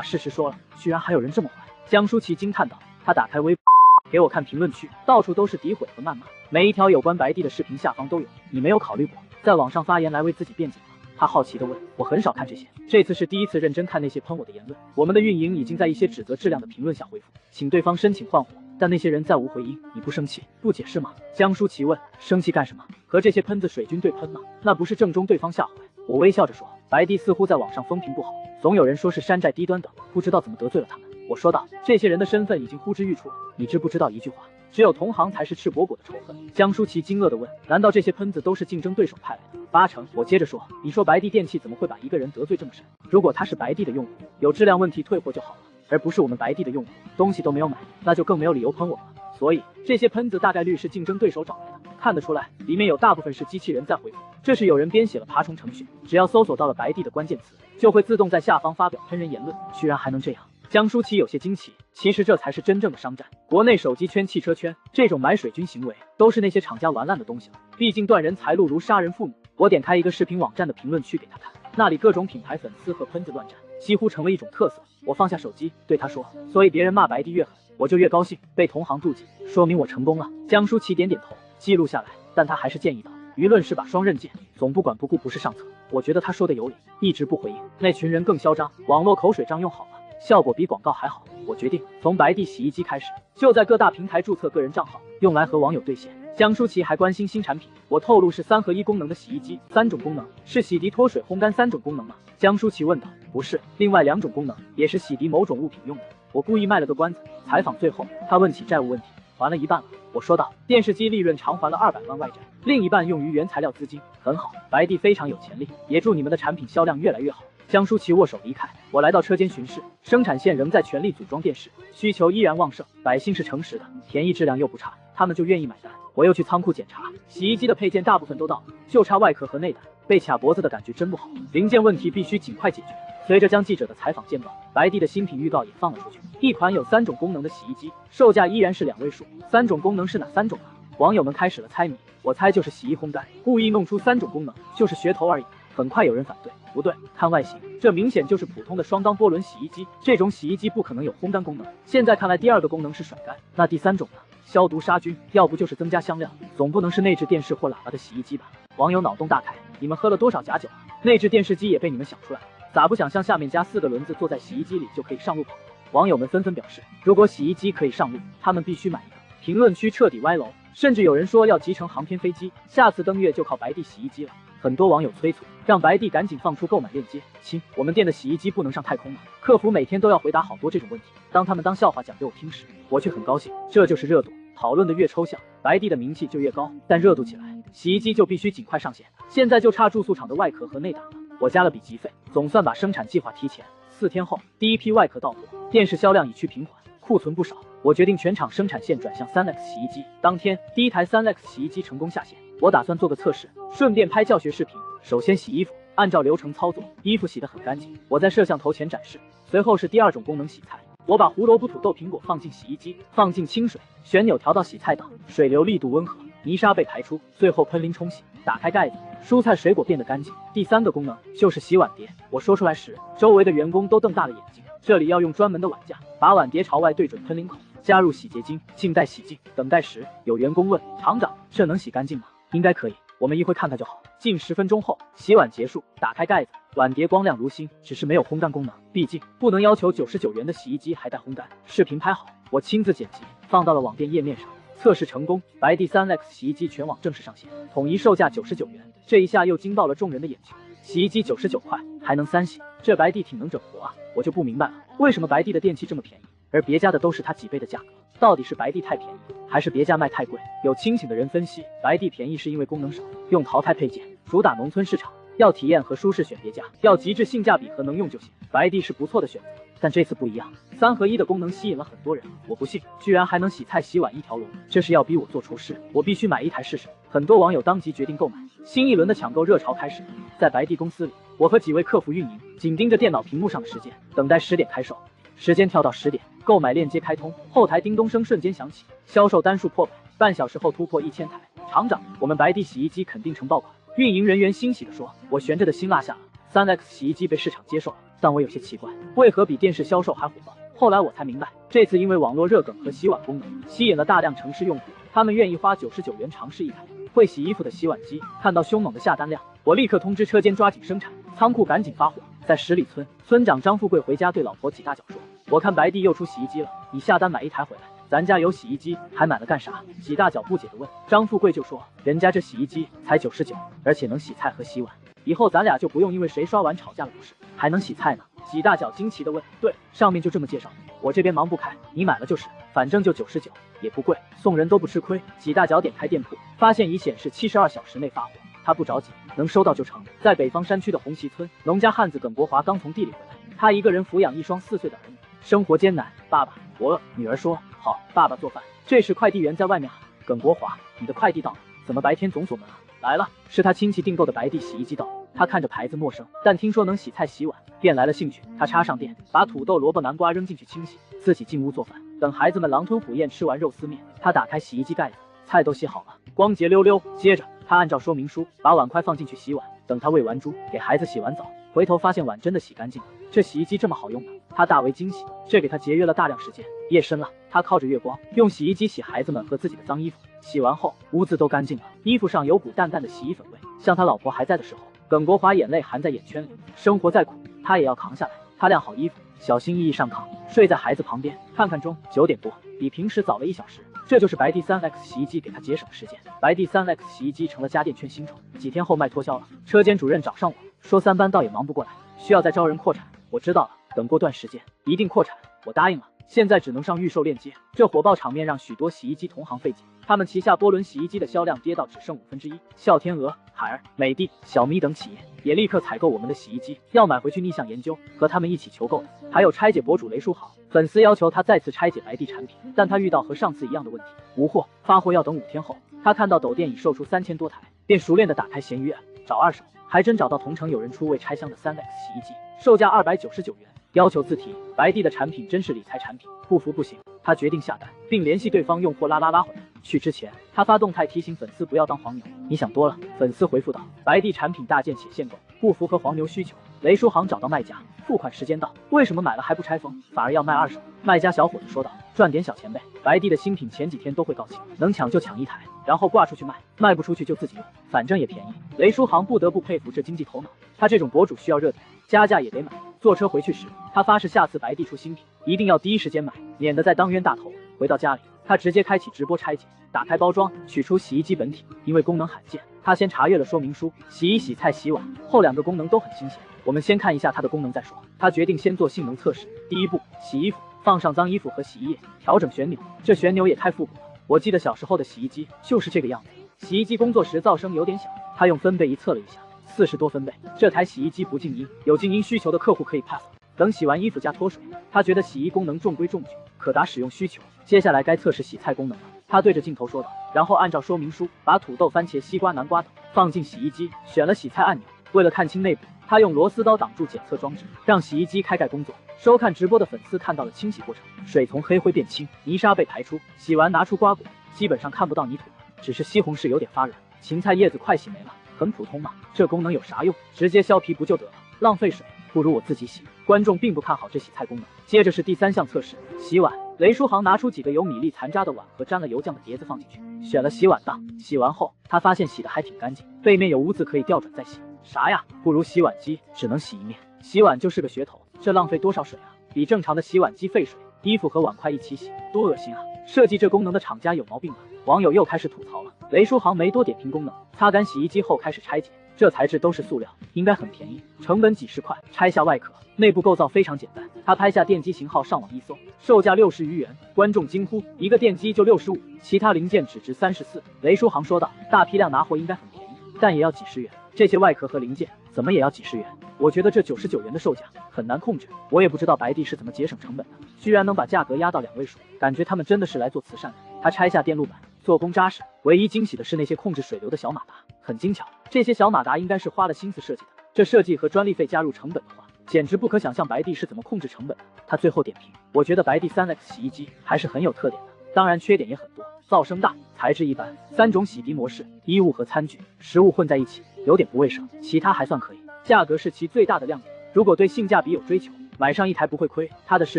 事实说了，居然还有人这么坏。江舒淇惊叹道。他打开微博，给我看评论区，到处都是诋毁和谩骂，每一条有关白帝的视频下方都有。你没有考虑过在网上发言来为自己辩解吗？他好奇地问。我很少看这些，这次是第一次认真看那些喷我的言论。我们的运营已经在一些指责质量的评论下回复，请对方申请换货，但那些人再无回音。你不生气不解释吗？江舒淇问。生气干什么？和这些喷子水军对喷吗？那不是正中对方下怀。我微笑着说，白帝似乎在网上风评不好，总有人说是山寨低端等，不知道怎么得罪了他们。我说道，这些人的身份已经呼之欲出了，你知不知道一句话，只有同行才是赤果果的仇恨。江舒淇惊愕地问，难道这些喷子都是竞争对手派来的？8成。我接着说，你说白帝电器怎么会把一个人得罪这么深？如果他是白帝的用户，有质量问题退货就好了，而不是我们白帝的用户东西都没有买，那就更没有理由喷我们了。所以这些喷子大概率是竞争对手找来的，看得出来里面有大部分是机器人在回复，这是有人编写了爬虫程序，只要搜索到了白帝的关键词，就会自动在下方发表喷人言论。居然还能这样！江舒淇有些惊奇，其实这才是真正的商战。国内手机圈、汽车圈这种买水军行为，都是那些厂家玩烂的东西了。毕竟断人财路如杀人父母。我点开一个视频网站的评论区给他看，那里各种品牌粉丝和喷子乱战，几乎成为一种特色。我放下手机对他说，所以别人骂白帝越狠，我就越高兴，被同行妒忌，说明我成功了。江舒淇点点头，记录下来，但他还是建议道，舆论是把双刃剑，总不管不顾不是上策。我觉得他说的有理，一直不回应。那群人更嚣张，网络口水仗用好了，效果比广告还好。我决定从白帝洗衣机开始，就在各大平台注册个人账号，用来和网友兑现。江舒淇还关心新产品，我透露是3合1功能的洗衣机，3种功能，是洗涤、脱水、烘干3种功能吗？江舒淇问道。不是，另外2种功能也是洗涤某种物品用的。我故意卖了个关子。采访最后，他问起债务问题，还了一半了。我说道，电视机利润偿还了200万外债，另一半用于原材料资金，很好，白帝非常有潜力，也祝你们的产品销量越来越好。江舒淇握手离开，我来到车间巡视，生产线仍在全力组装电视，需求依然旺盛，百姓是诚实的，便宜质量又不差，他们就愿意买单。我又去仓库检查，洗衣机的配件大部分都到了，就差外壳和内胆。被卡脖子的感觉真不好，零件问题必须尽快解决。随着将记者的采访见报，白帝的新品预告也放了出去。一款有3种功能的洗衣机，售价依然是2位数。3种功能是哪3种啊？网友们开始了猜谜，我猜就是洗衣烘干，故意弄出3种功能，就是噱头而已。很快有人反对，不对，看外形，这明显就是普通的双缸波轮洗衣机，这种洗衣机不可能有烘干功能。现在看来，第2个功能是甩干，那第3种呢？消毒杀菌，要不就是增加香料，总不能是内置电视或喇叭的洗衣机吧？网友脑洞大开，你们喝了多少假酒啊？内置电视机也被你们想出来了，咋不想象下面加4个轮子，坐在洗衣机里就可以上路跑？网友们纷纷表示，如果洗衣机可以上路，他们必须买一个。评论区彻底歪楼，甚至有人说要集成航天飞机，下次登月就靠白帝洗衣机了。很多网友催促，让白帝赶紧放出购买链接。亲，我们店的洗衣机不能上太空吗？客服每天都要回答好多这种问题，当他们当笑话讲给我听时，我却很高兴，这就是热度。讨论的越抽象，白帝的名气就越高，但热度起来，洗衣机就必须尽快上线。现在就差注塑厂的外壳和内胆了，我加了笔集费，总算把生产计划提前。4天后，第一批外壳到货，电视销量已趋平缓，库存不少。我决定全厂生产线转向3X 洗衣机。当天，第1台3X 洗衣机成功下线。我打算做个测试，顺便拍教学视频。首先洗衣服，按照流程操作，衣服洗得很干净。我在摄像头前展示。随后是第2种功能洗菜。我把胡萝卜、土豆、苹果放进洗衣机，放进清水，旋钮调到洗菜档，水流力度温和，泥沙被排出，最后喷淋冲洗，打开盖子，蔬菜水果变得干净。第3个功能就是洗碗碟。我说出来时，周围的员工都瞪大了眼睛。这里要用专门的碗架，把碗碟朝外对准喷淋口，加入洗洁精，静待洗净。等待时，有员工问厂长：“这能洗干净吗？”应该可以，我们一会看看就好。近10分钟后，洗碗结束，打开盖子，碗碟光亮如新，只是没有烘干功能，毕竟不能要求99元的洗衣机还带烘干。视频拍好，我亲自剪辑，放到了网店页面上。测试成功，白帝3X 洗衣机全网正式上线，统一售价99元。这一下又惊爆了众人的眼球，洗衣机99块还能3洗，这白帝挺能整活啊！我就不明白了，为什么白帝的电器这么便宜，而别家的都是它几倍的价格？到底是白帝太便宜，还是别家卖太贵？有清醒的人分析，白帝便宜是因为功能少，用淘汰配件，主打农村市场。要体验和舒适选别家，要极致性价比和能用就行。白帝是不错的选择，但这次不一样，3合1的功能吸引了很多人。我不信，居然还能洗菜洗碗一条龙，这是要逼我做厨师，我必须买一台试试。很多网友当即决定购买，新一轮的抢购热潮开始。在白帝公司里，我和几位客服运营紧盯着电脑屏幕上的时间，等待10点开售。时间跳到10点，购买链接开通，后台叮咚声瞬间响起，销售单数破百，半小时后突破1000台。厂长，我们白帝洗衣机肯定成爆款。运营人员欣喜地说，我悬着的心落下了。3X 洗衣机被市场接受了，但我有些奇怪，为何比电视销售还火爆？后来我才明白，这次因为网络热梗和洗碗功能，吸引了大量城市用户，他们愿意花99元尝试一台会洗衣服的洗碗机。看到凶猛的下单量，我立刻通知车间抓紧生产，仓库赶紧发货。在十里村，村长张富贵回家对老婆挤大脚说，我看白帝又出洗衣机了，你下单买一台回来，咱家有洗衣机，还买了干啥？挤大脚不解地问。张富贵就说，人家这洗衣机才99，而且能洗菜和洗碗，以后咱俩就不用因为谁刷碗吵架了不是？还能洗菜呢？挤大脚惊奇地问。对，上面就这么介绍，我这边忙不开，你买了就是，反正就99，也不贵，送人都不吃亏。挤大脚点开店铺，发现已显示72小时内发货，他不着急，能收到就成。在北方山区的红旗村，农家汉子耿国华刚从地里回来，他一个人抚养一双4岁的儿女，生活艰难。爸爸，我饿。女儿说好，爸爸做饭。这时快递员在外面喊，耿国华，你的快递到了，怎么白天总锁门啊？来了，是他亲戚订购的白帝洗衣机到了。他看着牌子陌生，但听说能洗菜洗碗，便来了兴趣。他插上电，把土豆、萝卜、南瓜扔进去清洗，自己进屋做饭。等孩子们狼吞虎咽吃完肉丝面，他打开洗衣机盖子，菜都洗好了，光洁溜溜。接着他按照说明书把碗筷放进去洗碗。等他喂完猪，给孩子洗完澡，回头发现碗真的洗干净了。这洗衣机这么好用的，他大为惊喜，这给他节约了大量时间。夜深了，他靠着月光用洗衣机洗孩子们和自己的脏衣服，洗完后屋子都干净了，衣服上有股淡淡的洗衣粉味。像他老婆还在的时候，耿国华眼泪含在眼圈里，生活再苦他也要扛下来。他晾好衣服，小心翼翼上炕，睡在孩子旁边。看看钟，9点多，比平时早了1小时。这就是白帝3X 洗衣机给他节省的时间。白帝3X 洗衣机成了家电圈新宠，几天后卖脱销了。车间主任找上我说，3班倒也忙不过来，需要再招人扩产。我知道了，等过段时间一定扩产。我答应了，现在只能上预售链接。这火爆场面让许多洗衣机同行费解，他们旗下波轮洗衣机的销量跌到只剩1/5。笑天鹅、海尔、美的、小米等企业也立刻采购我们的洗衣机，要买回去逆向研究，和他们一起求购的还有拆解博主雷书豪。粉丝要求他再次拆解白帝产品，但他遇到和上次一样的问题，无货，发货要等5天后。他看到抖店已售出3000多台，便熟练的打开闲鱼找二手，还真找到同城有人出未拆箱的3X 洗衣机，售价299元，要求自提。白帝的产品真是理财产品，不服不行。他决定下单，并联系对方用货拉回来。去之前，他发动态提醒粉丝不要当黄牛。你想多了。粉丝回复道：白帝产品大件且限购，不符合黄牛需求。雷书行找到卖家，付款时间到，为什么买了还不拆封，反而要卖二手？卖家小伙子说道：赚点小钱呗。白帝的新品前几天都会告罄，能抢就抢1台，然后挂出去卖，卖不出去就自己用，反正也便宜。雷书行不得不佩服这经济头脑，他这种博主需要热点，加价也得买。坐车回去时，他发誓下次白帝出新品，一定要第一时间买，免得再当冤大头。回到家里，他直接开启直播拆解，打开包装，取出洗衣机本体。因为功能罕见，他先查阅了说明书，洗衣、洗菜、洗碗，后2个功能都很新鲜。我们先看一下它的功能再说。他决定先做性能测试。第一步，洗衣服，放上脏衣服和洗衣液，调整旋钮。这旋钮也太复古了，我记得小时候的洗衣机就是这个样子。洗衣机工作时噪声有点小，他用分贝仪测了一下，40多分贝。这台洗衣机不静音，有静音需求的客户可以 pass。等洗完衣服加脱水，他觉得洗衣功能中规中矩，可达使用需求。接下来该测试洗菜功能了，他对着镜头说道，然后按照说明书把土豆、番茄、西瓜、南瓜等放进洗衣机，选了洗菜按钮。为了看清内部，他用螺丝刀挡住检测装置，让洗衣机开盖工作。收看直播的粉丝看到了清洗过程，水从黑灰变清，泥沙被排出。洗完拿出刮滚，基本上看不到泥土了，只是西红柿有点发软，芹菜叶子快洗没了，很普通嘛。这功能有啥用？直接削皮不就得了？浪费水，不如我自己洗。观众并不看好这洗菜功能。接着是第3项测试，洗碗。雷书行拿出几个有米粒残渣的碗和沾了油酱的碟子放进去，选了洗碗档。洗完后，他发现洗的还挺干净，背面有污渍可以调转再洗。啥呀？不如洗碗机，只能洗一面。洗碗就是个噱头，这浪费多少水啊？比正常的洗碗机费水。衣服和碗筷一起洗，多恶心啊！设计这功能的厂家有毛病吧？网友又开始吐槽了。雷书行没多点评功能，擦干洗衣机后开始拆解。这材质都是塑料，应该很便宜，成本几十块。拆下外壳，内部构造非常简单。他拍下电机型号，上网一搜，售价60余元。观众惊呼：一个电机就65，其他零件只值34。雷书行说道：大批量拿货应该很便宜，但也要几十元。这些外壳和零件怎么也要几十元？我觉得这99元的售价很难控制。我也不知道白帝是怎么节省成本的，居然能把价格压到2位数，感觉他们真的是来做慈善的。他拆下电路板，做工扎实，唯一惊喜的是那些控制水流的小马达，很精巧。这些小马达应该是花了心思设计的，这设计和专利费加入成本的话，简直不可想象白帝是怎么控制成本的。他最后点评：我觉得白帝3X 洗衣机还是很有特点的，当然缺点也很多，噪声大，材质一般，3种洗涤模式，衣物和餐具、食物混在一起，有点不卫生，其他还算可以。价格是其最大的亮点，如果对性价比有追求，买上1台不会亏。他的视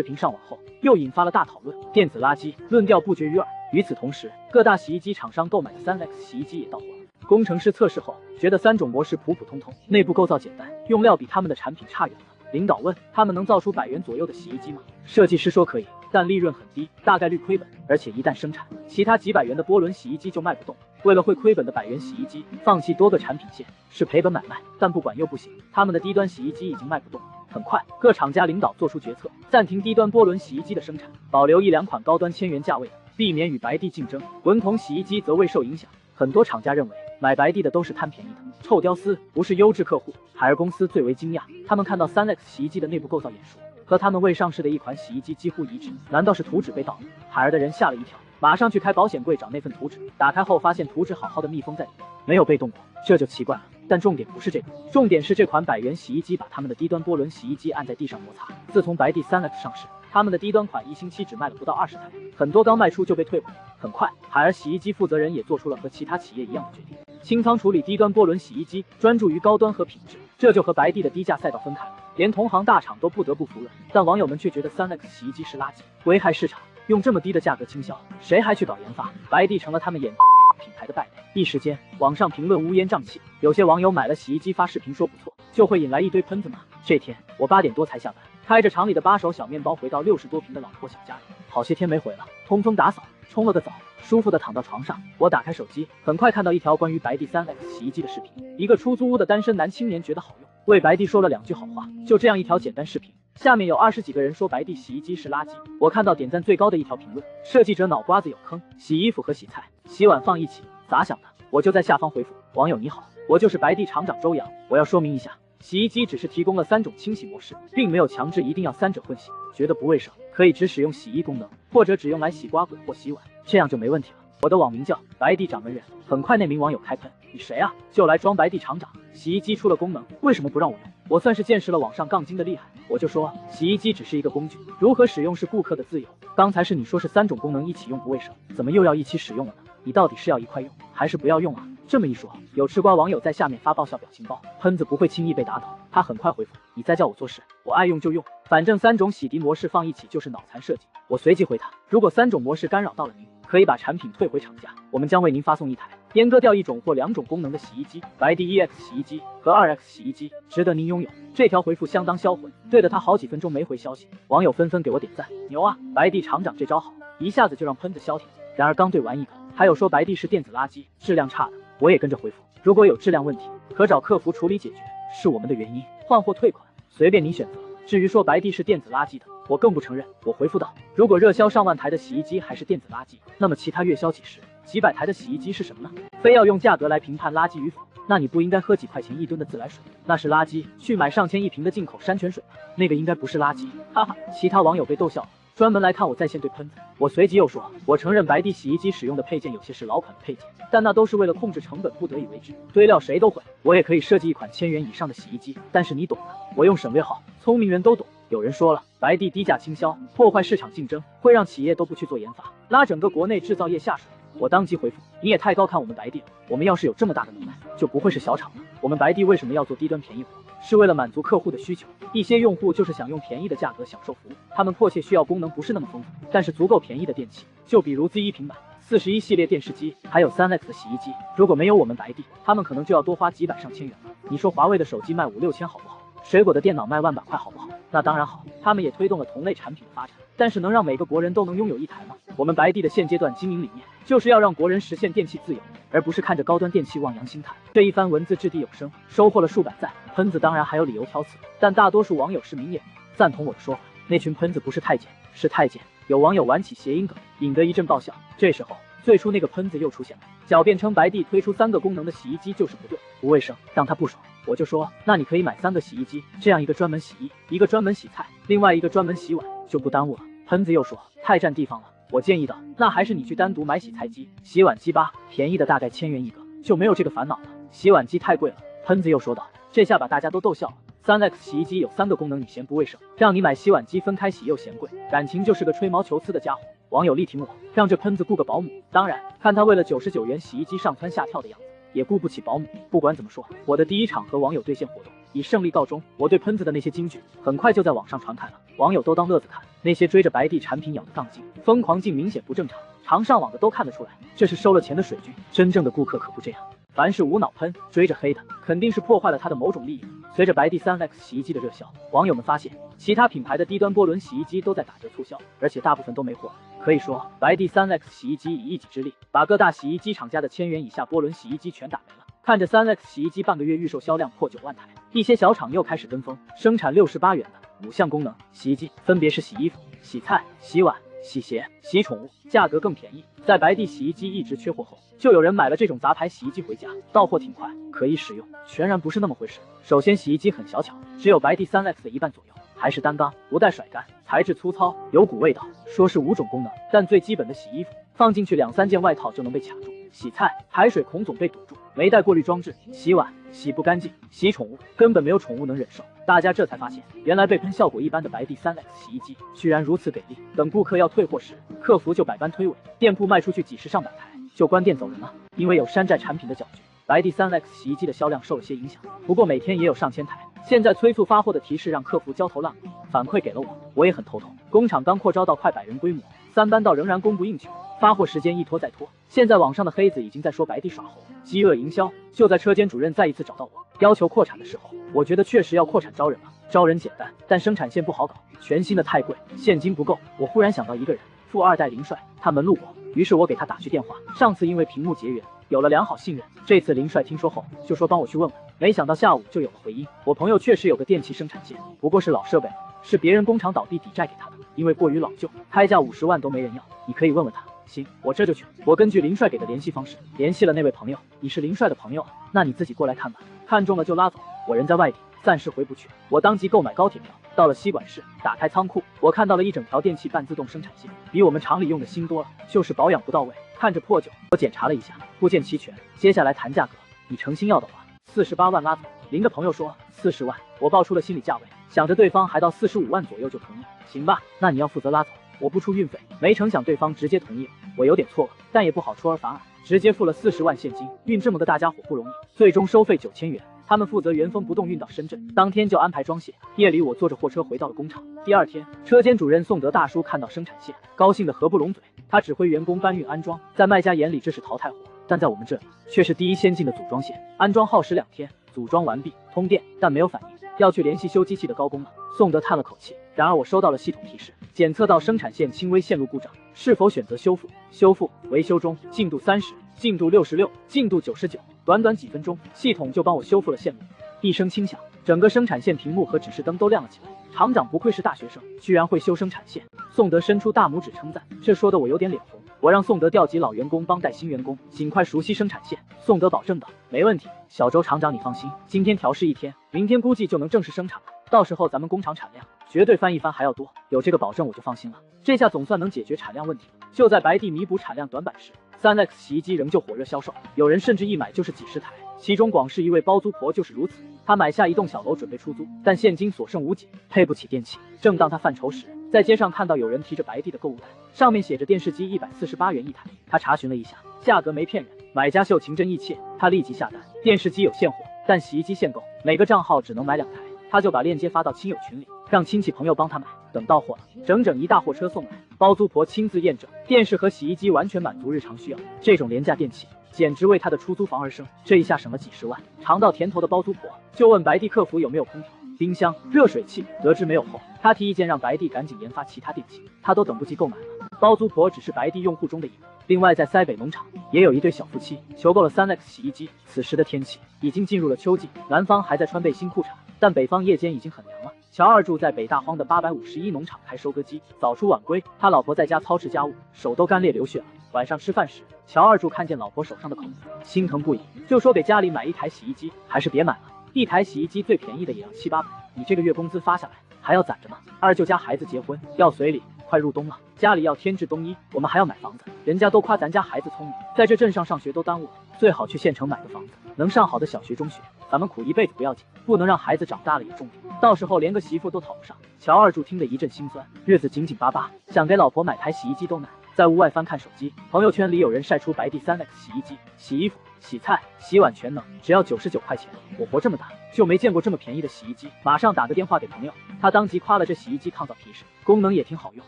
频上网后，又引发了大讨论，电子垃圾论调不绝于耳。与此同时，各大洗衣机厂商购买的3X 洗衣机也到货了。工程师测试后觉得3种模式普普通通，内部构造简单，用料比他们的产品差远了。领导问他们能造出100元左右的洗衣机吗？设计师说可以，但利润很低，大概率亏本，而且一旦生产，其他几百元的波轮洗衣机就卖不动。为了会亏本的100元洗衣机，放弃多个产品线是赔本买卖，但不管又不行，他们的低端洗衣机已经卖不动。很快，各厂家领导做出决策，暂停低端波轮洗衣机的生产，保留1-2款高端1000元价位的，避免与白帝竞争。滚筒洗衣机则未受影响。很多厂家认为买白帝的都是贪便宜的臭屌丝，不是优质客户。海尔公司最为惊讶，他们看到3X 洗衣机的内部构造眼熟，和他们未上市的一款洗衣机几乎一致。难道是图纸被盗了？海尔的人吓了一跳，马上去开保险柜找那份图纸，打开后发现图纸好好的密封在里面，没有被动过，这就奇怪了。但重点不是这个，重点是这款100元洗衣机把他们的低端波轮洗衣机按在地上摩擦。自从白帝3X 上市，他们的低端款1星期只卖了不到20台，很多刚卖出就被退回。很快，海尔洗衣机负责人也做出了和其他企业一样的决定，清仓处理低端波轮洗衣机，专注于高端和品质，这就和白帝的低价赛道分开了，连同行大厂都不得不服软。但网友们却觉得3X 洗衣机是垃圾，危害市场，用这么低的价格倾销，谁还去搞研发？白帝成了他们眼品牌的败类。一时间，网上评论乌烟瘴气，有些网友买了洗衣机发视频说不错，就会引来一堆喷子骂。这天我8点多才下班，开着厂里的8手小面包回到60多平的老破小家里，好些天没回了，通风打扫，冲了个澡，舒服的躺到床上。我打开手机，很快看到一条关于白帝3X 洗衣机的视频，一个出租屋的单身男青年觉得好用，为白帝说了2句好话。就这样一条简单视频，下面有20几个人说白帝洗衣机是垃圾。我看到点赞最高的一条评论，设计者脑瓜子有坑，洗衣服和洗菜、洗碗放一起，咋想的？我就在下方回复，网友你好，我就是白帝厂长周洋，我要说明一下，洗衣机只是提供了3种清洗模式，并没有强制一定要3者混洗，觉得不卫生可以只使用洗衣功能，或者只用来洗瓜果或洗碗，这样就没问题了。我的网名叫白帝掌门人。很快那名网友开喷，你谁啊？就来装白帝厂长？洗衣机出了功能，为什么不让我用？我算是见识了网上杠精的厉害，我就说洗衣机只是一个工具，如何使用是顾客的自由。刚才是你说是3种功能一起用不卫生，怎么又要一起使用了呢？你到底是要一块用，还是不要用啊？这么一说，有吃瓜网友在下面发爆笑表情包，喷子不会轻易被打倒。他很快回复，你再叫我做事，我爱用就用，反正3种洗涤模式放一起就是脑残设计。我随即回他，如果3种模式干扰到了您，可以把产品退回厂家，我们将为您发送1台阉割掉1种或2种功能的洗衣机，白帝 EX 洗衣机和2X 洗衣机，值得您拥有。这条回复相当销魂，对的他好几分钟没回消息，网友纷纷给我点赞，牛啊，白帝厂长这招好，一下子就让喷子消停。然而刚对完一个，还有说白帝是电子垃圾，质量差的，我也跟着回复，如果有质量问题，可找客服处理解决，是我们的原因，换货退款随便你选择。至于说白帝是电子垃圾的，我更不承认。我回复道，如果热销上万台的洗衣机还是电子垃圾，那么其他月销几十、几百台的洗衣机是什么呢？非要用价格来评判垃圾与否，那你不应该喝几块钱1吨的自来水，那是垃圾，去买上千1瓶的进口山泉水，那个应该不是垃圾，哈哈。其他网友被逗笑了，专门来看我在线对喷子。我随即又说，我承认白帝洗衣机使用的配件有些是老款的配件，但那都是为了控制成本不得已为之，堆料谁都会，我也可以设计一款1000元以上的洗衣机，但是你懂的，我用省略号，聪明人都懂。有人说了，白帝低价倾销，破坏市场竞争，会让企业都不去做研发，拉整个国内制造业下水。我当即回复，你也太高看我们白帝了，我们要是有这么大的能耐，就不会是小厂了。我们白帝为什么要做低端便宜货？是为了满足客户的需求。一些用户就是想用便宜的价格享受服务，他们迫切需要功能不是那么丰富，但是足够便宜的电器，就比如 Z1 平板、41系列电视机，还有3X 的洗衣机。如果没有我们白帝，他们可能就要多花几百上千元了。你说华为的手机卖5、6千好不好？水果的电脑卖万把块好不好？那当然好，他们也推动了同类产品的发展，但是能让每个国人都能拥有1台吗？我们白帝的现阶段经营理念就是要让国人实现电器自由，而不是看着高端电器望洋兴叹。这一番文字掷地有声，收获了数百赞。喷子当然还有理由挑刺，但大多数网友是明眼人，赞同我的说法。那群喷子不是太监，是太监。有网友玩起谐音梗，引得一阵爆笑。这时候最初那个喷子又出现了，狡辩称白帝推出3个功能的洗衣机就是不对，不卫生，让他不爽。我就说，那你可以买3个洗衣机，这样一个专门洗衣，一个专门洗菜，另外一个专门洗碗，就不耽误了。喷子又说太占地方了，我建议道，那还是你去单独买洗菜机、洗碗机吧，便宜的大概1000元一个，就没有这个烦恼了。洗碗机太贵了。喷子又说道，这下把大家都逗笑了。3X 洗衣机有3个功能，你嫌不卫生，让你买洗碗机分开洗又嫌贵，感情就是个吹毛求疵的家伙。网友力挺我，让这喷子雇个保姆。当然，看他为了99元洗衣机上蹿下跳的样子，也雇不起保姆。不管怎么说，我的第1场和网友兑现活动以胜利告终。我对喷子的那些金句很快就在网上传开了，网友都当乐子看。那些追着白帝产品咬的杠精，疯狂劲明显不正常，常上网的都看得出来，这是收了钱的水军。真正的顾客可不这样，凡是无脑喷追着黑的，肯定是破坏了他的某种利益。随着白帝3X 洗衣机的热销，网友们发现其他品牌的低端波轮洗衣机都在打折促销，而且大部分都没货。可以说，白帝3X 洗衣机以一己之力，把各大洗衣机厂家的1000元以下波轮洗衣机全打没了。看着3X 洗衣机半个月预售销量破9万台，一些小厂又开始跟风，生产68元的5项功能洗衣机，分别是洗衣服、洗菜、洗碗、洗鞋、洗宠物，价格更便宜。在白帝洗衣机一直缺货后，就有人买了这种杂牌洗衣机回家，到货挺快，可以使用。全然不是那么回事。首先，洗衣机很小巧，只有白帝3X 的1半左右，还是单缸，不带甩干，材质粗糙，有股味道。说是5种功能，但最基本的洗衣服放进去2、3件外套就能被卡住。洗菜排水孔总被堵住，没带过滤装置。洗碗洗不干净，洗宠物根本没有宠物能忍受。大家这才发现，原来被喷效果一般的白帝3X 洗衣机居然如此给力。等顾客要退货时，客服就百般推诿，店铺卖出去几十上百台，就关店走人了。因为有山寨产品的搅局，白帝3X 洗衣机的销量受了些影响，不过每天也有上千台。现在催促发货的提示让客服焦头烂额，反馈给了我也很头痛。工厂刚扩招到快100人规模，3班到仍然供不应求，发货时间一拖再拖。现在网上的黑子已经在说白帝耍猴，饥饿营销。就在车间主任再一次找到我，要求扩产的时候，我觉得确实要扩产招人了。招人简单，但生产线不好搞，全新的太贵，现金不够。我忽然想到一个人，富2代林帅，他门路广，于是我给他打去电话。上次因为屏幕结缘，有了良好信任，这次林帅听说后就说帮我去问问，没想到下午就有了回音。我朋友确实有个电器生产线，不过是老设备了，是别人工厂倒闭抵债给他的，因为过于老旧，开价50万都没人要，你可以问问他。行，我这就去。我根据林帅给的联系方式联系了那位朋友。你是林帅的朋友啊？那你自己过来看吧，看中了就拉走。我人在外地，暂时回不去。我当即购买高铁票，到了吸管室，打开仓库，我看到了一整条电气半自动生产线，比我们厂里用的新多了，就是保养不到位，看着破旧。我检查了一下，部件齐全。接下来谈价格，你诚心要的话，48万拉走。林的朋友说40万，我报出了心理价位，想着对方还到45万左右就同意。行吧，那你要负责拉走，我不出运费。没成想对方直接同意了，我有点错愕，但也不好出尔反尔，直接付了40万现金。运这么个大家伙不容易，最终收费9000元。他们负责原封不动运到深圳，当天就安排装卸。夜里我坐着货车回到了工厂。第二天，车间主任宋德大叔看到生产线，高兴得合不拢嘴。他指挥员工搬运安装，在卖家眼里这是淘汰货，但在我们这里却是第一先进的组装线。安装耗时2天，组装完毕，通电，但没有反应，要去联系修机器的高工了。宋德叹了口气。然而我收到了系统提示，检测到生产线轻微线路故障，是否选择修复？修复，维修中，进度30，进度66，进度99。短短几分钟，系统就帮我修复了线路。一声轻响，整个生产线屏幕和指示灯都亮了起来。厂长不愧是大学生，居然会修生产线。宋德伸出大拇指称赞，这说的我有点脸红。我让宋德调集老员工帮带新员工，尽快熟悉生产线。宋德保证道，没问题，小周厂长你放心，今天调试1天，明天估计就能正式生产了。到时候咱们工厂产量绝对翻一番还要多，有这个保证我就放心了。这下总算能解决产量问题了。就在白帝弥补产量短板时，3X 洗衣机仍旧火热销售，有人甚至一买就是几十台。其中广市一位包租婆就是如此，她买下一栋小楼准备出租，但现金所剩无几，配不起电器。正当她犯愁时，在街上看到有人提着白帝的购物袋，上面写着电视机148元一台。她查询了一下，价格没骗人，买家秀情真意切，她立即下单。电视机有现货，但洗衣机限购，每个账号只能买2台。她就把链接发到亲友群里，让亲戚朋友帮她买。等到货了，整整一大货车送来，包租婆亲自验证，电视和洗衣机完全满足日常需要。这种廉价电器简直为她的出租房而生，这一下省了几十万。尝到甜头的包租婆就问白帝客服有没有空调、冰箱、热水器，得知没有后，她提意见让白帝赶紧研发其他电器，她都等不及购买了。包租婆只是白帝用户中的一个。另外，在塞北农场也有一对小夫妻求购了3X 洗衣机。此时的天气已经进入了秋季，南方还在穿背心裤衩，但北方夜间已经很凉了。乔二住在北大荒的851农场开收割机，早出晚归，他老婆在家操持家务，手都干裂流血了。晚上吃饭时，乔二柱看见老婆手上的口子，心疼不已，就说给家里买一台洗衣机，还是别买了，一台洗衣机最便宜的也要700-800，你这个月工资发下来还要攒着呢。二舅家孩子结婚要随礼，快入冬了，家里要添置冬衣，我们还要买房子，人家都夸咱家孩子聪明，在这镇上上学都耽误了，最好去县城买个房子，能上好的小学中学，咱们苦一辈子不要紧，不能让孩子长大了也重病，到时候连个媳妇都讨不上。乔二柱听得一阵心酸，日子紧紧巴巴，想给老婆买台洗衣机都难。在屋外翻看手机，朋友圈里有人晒出白帝3X 洗衣机，洗衣服、洗菜、洗碗全能，只要99块钱。我活这么大就没见过这么便宜的洗衣机，马上打个电话给朋友，他当即夸了这洗衣机抗造皮实，功能也挺好用。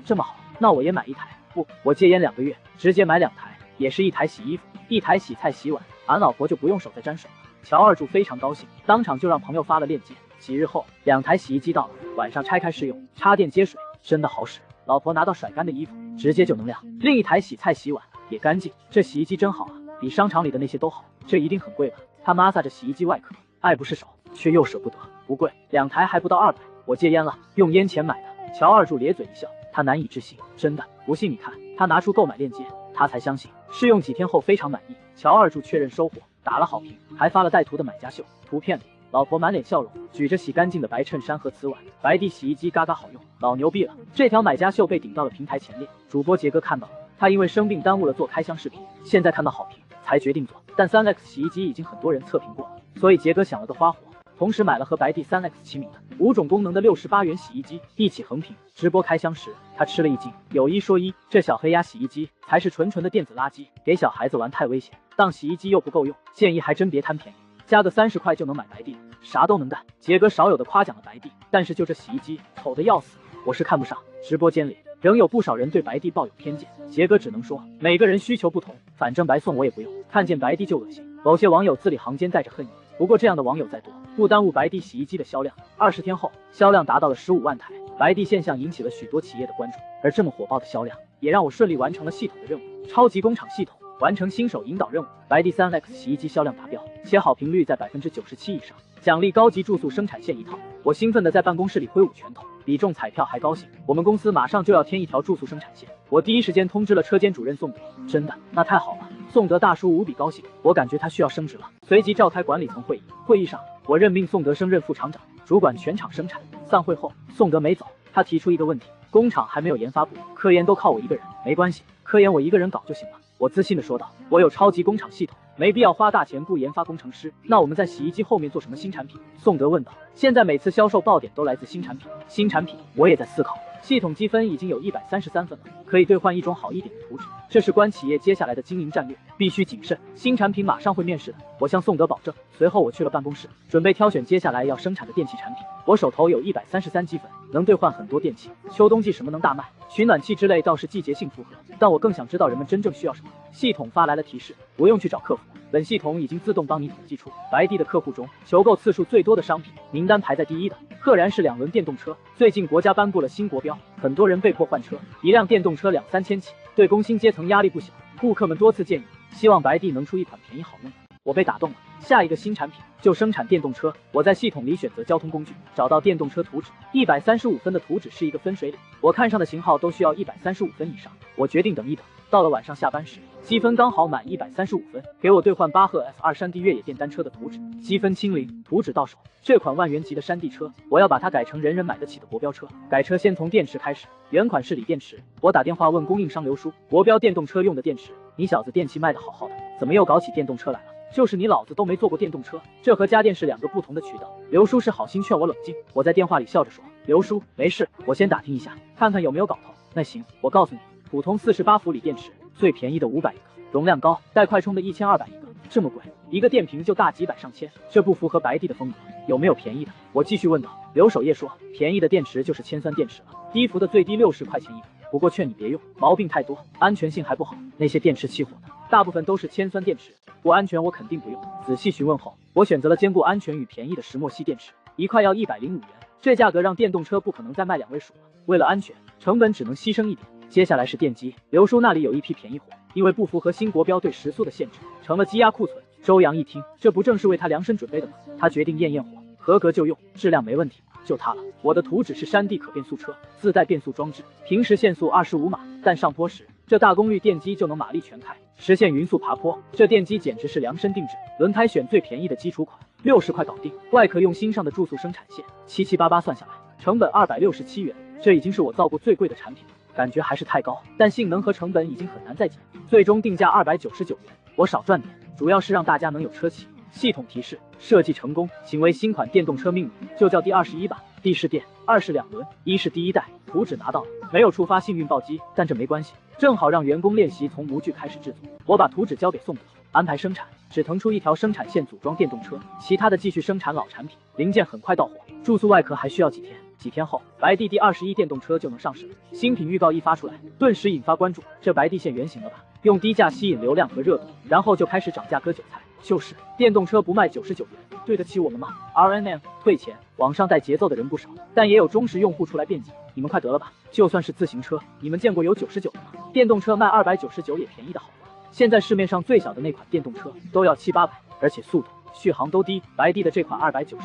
这么好，那我也买一台。不，我戒烟2个月，直接买2台，也是一台洗衣服，一台洗菜洗碗，俺老婆就不用手再沾水了。乔二柱非常高兴，当场就让朋友发了链接。几日后，2台洗衣机到了，晚上拆开试用，插电接水，真的好使。老婆拿到甩干的衣服，直接就能晾。另一台洗菜洗碗也干净，这洗衣机真好啊，比商场里的那些都好。这一定很贵吧？他摩挲着洗衣机外壳，爱不释手，却又舍不得。不贵，2台还不到200。我戒烟了，用烟钱买的。乔二柱咧嘴一笑，他难以置信，真的？不信你看。他拿出购买链接，他才相信。试用几天后非常满意，乔二柱确认收货，打了好评，还发了带图的买家秀。图片里，老婆满脸笑容，举着洗干净的白衬衫和瓷碗，白帝洗衣机嘎嘎好用，老牛逼了！这条买家秀被顶到了平台前列，主播杰哥看到了，他因为生病耽误了做开箱视频，现在看到好评才决定做。但3X 洗衣机已经很多人测评过了，所以杰哥想了个花活，同时买了和白帝3X 齐名的5种功能的68元洗衣机，一起横屏。直播开箱时，他吃了一惊。有一说一，这小黑鸭洗衣机才是纯纯的电子垃圾，给小孩子玩太危险，当洗衣机又不够用，建议还真别贪便宜。加个30块就能买白帝了，啥都能干。杰哥少有的夸奖了白帝，但是就这洗衣机丑的要死，我是看不上。直播间里仍有不少人对白帝抱有偏见，杰哥只能说每个人需求不同，反正白送我也不用，看见白帝就恶心。某些网友字里行间带着恨意，不过这样的网友再多，不耽误白帝洗衣机的销量。20天后，销量达到了15万台，白帝现象引起了许多企业的关注，而这么火爆的销量，也让我顺利完成了系统的任务。超级工厂系统完成新手引导任务，白帝3X 洗衣机销量达标，且好评率在97%以上，奖励高级注塑生产线1套。我兴奋地在办公室里挥舞拳头，比中彩票还高兴。我们公司马上就要添一条注塑生产线，我第一时间通知了车间主任宋德。真的？那太好了！宋德大叔无比高兴，我感觉他需要升职了。随即召开管理层会议，会议上我任命宋德升任副厂长，主管全厂生产。散会后，宋德没走，他提出一个问题：工厂还没有研发部，科研都靠我一个人。没关系，科研我一个人搞就行了。我自信地说道：我有超级工厂系统，没必要花大钱雇研发工程师。那我们在洗衣机后面做什么新产品？宋德问道。现在每次销售爆点都来自新产品。新产品，我也在思考。系统积分已经有133分了，可以兑换一种好一点的图纸。这事关企业接下来的经营战略，必须谨慎。新产品马上会面世的，我向宋德保证。随后我去了办公室，准备挑选接下来要生产的电器产品。我手头有133积分，能兑换很多电器。秋冬季什么能大卖？取暖器之类倒是季节性符合，但我更想知道人们真正需要什么。系统发来了提示，不用去找客服，本系统已经自动帮你统计出白帝的客户中求购次数最多的商品，名单排在第一的，赫然是2轮电动车。最近国家颁布了新国标，很多人被迫换车，一辆电动车2、3千起，对工薪阶层压力不小。顾客们多次建议，希望白帝能出一款便宜好用的。我被打动了，下一个新产品就生产电动车。我在系统里选择交通工具，找到电动车图纸，135分的图纸是一个分水岭，我看上的型号都需要135分以上。我决定等一等，到了晚上下班时，积分刚好满135分，给我兑换巴赫 F2 山地越野电单车的图纸，积分清零，图纸到手。这款万元级的山地车，我要把它改成人人买得起的国标车。改车先从电池开始，原款是锂电池。我打电话问供应商刘叔，国标电动车用的电池，你小子电器卖得好好的，怎么又搞起电动车来了？就是你老子都没坐过电动车，这和家电是2个不同的渠道。刘叔是好心劝我冷静，我在电话里笑着说，刘叔没事，我先打听一下，看看有没有搞头。那行，我告诉你，普通48伏锂电池，最便宜的500一个，容量高，带快充的1200一个，这么贵，一个电瓶就大几百上千，这不符合白帝的风格，有没有便宜的？我继续问道。刘守业说，便宜的电池就是铅酸电池了，低伏的最低60块钱一个，不过劝你别用，毛病太多，安全性还不好，那些电池起火的大部分都是铅酸电池，不安全我肯定不用。仔细询问后，我选择了兼顾安全与便宜的石墨烯电池，一块要105元，这价格让电动车不可能再卖2位数了。为了安全，成本只能牺牲一点。接下来是电机，刘叔那里有一批便宜货，因为不符合新国标对时速的限制，成了积压库存。周阳一听，这不正是为他量身准备的吗？他决定验验货，合格就用，质量没问题就它了。我的图纸是山地可变速车，自带变速装置，平时限速25码，但上坡时这大功率电机就能马力全开，实现匀速爬坡。这电机简直是量身定制，轮胎选最便宜的基础款，60块搞定。外壳用新上的注塑生产线，7788算下来成本267元，这已经是我造过最贵的产品了，感觉还是太高，但性能和成本已经很难再减，最终定价299元，我少赚点，主要是让大家能有车骑。系统提示设计成功，请为新款电动车命名，就叫第21吧。D是电，2是2轮，1是第一代。图纸拿到了，没有触发幸运暴击，但这没关系，正好让员工练习从模具开始制作。我把图纸交给宋德，安排生产，只腾出一条生产线组装电动车，其他的继续生产老产品，零件很快到货。注塑外壳还需要几天。几天后，白帝第21电动车就能上市了。新品预告一发出来，顿时引发关注。这白帝现原形了吧？用低价吸引流量和热度，然后就开始涨价割韭菜。就是电动车不卖99元，对得起我们吗 ？RNM 退钱，网上带节奏的人不少，但也有忠实用户出来辩解。你们快得了吧！就算是自行车，你们见过有99的吗？电动车卖299也便宜的好多。现在市面上最小的那款电动车都要700-800，而且速度、续航都低。白帝的这款299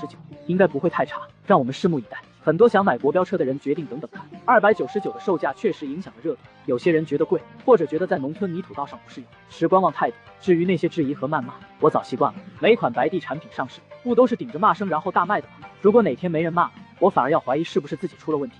应该不会太差，让我们拭目以待。很多想买国标车的人决定等等看。299的售价确实影响了热度，有些人觉得贵，或者觉得在农村泥土道上不适用，持观望态度。至于那些质疑和谩骂，我早习惯了。每款白帝产品上市，不都是顶着骂声然后大卖的吗？如果哪天没人骂了，我反而要怀疑是不是自己出了问题。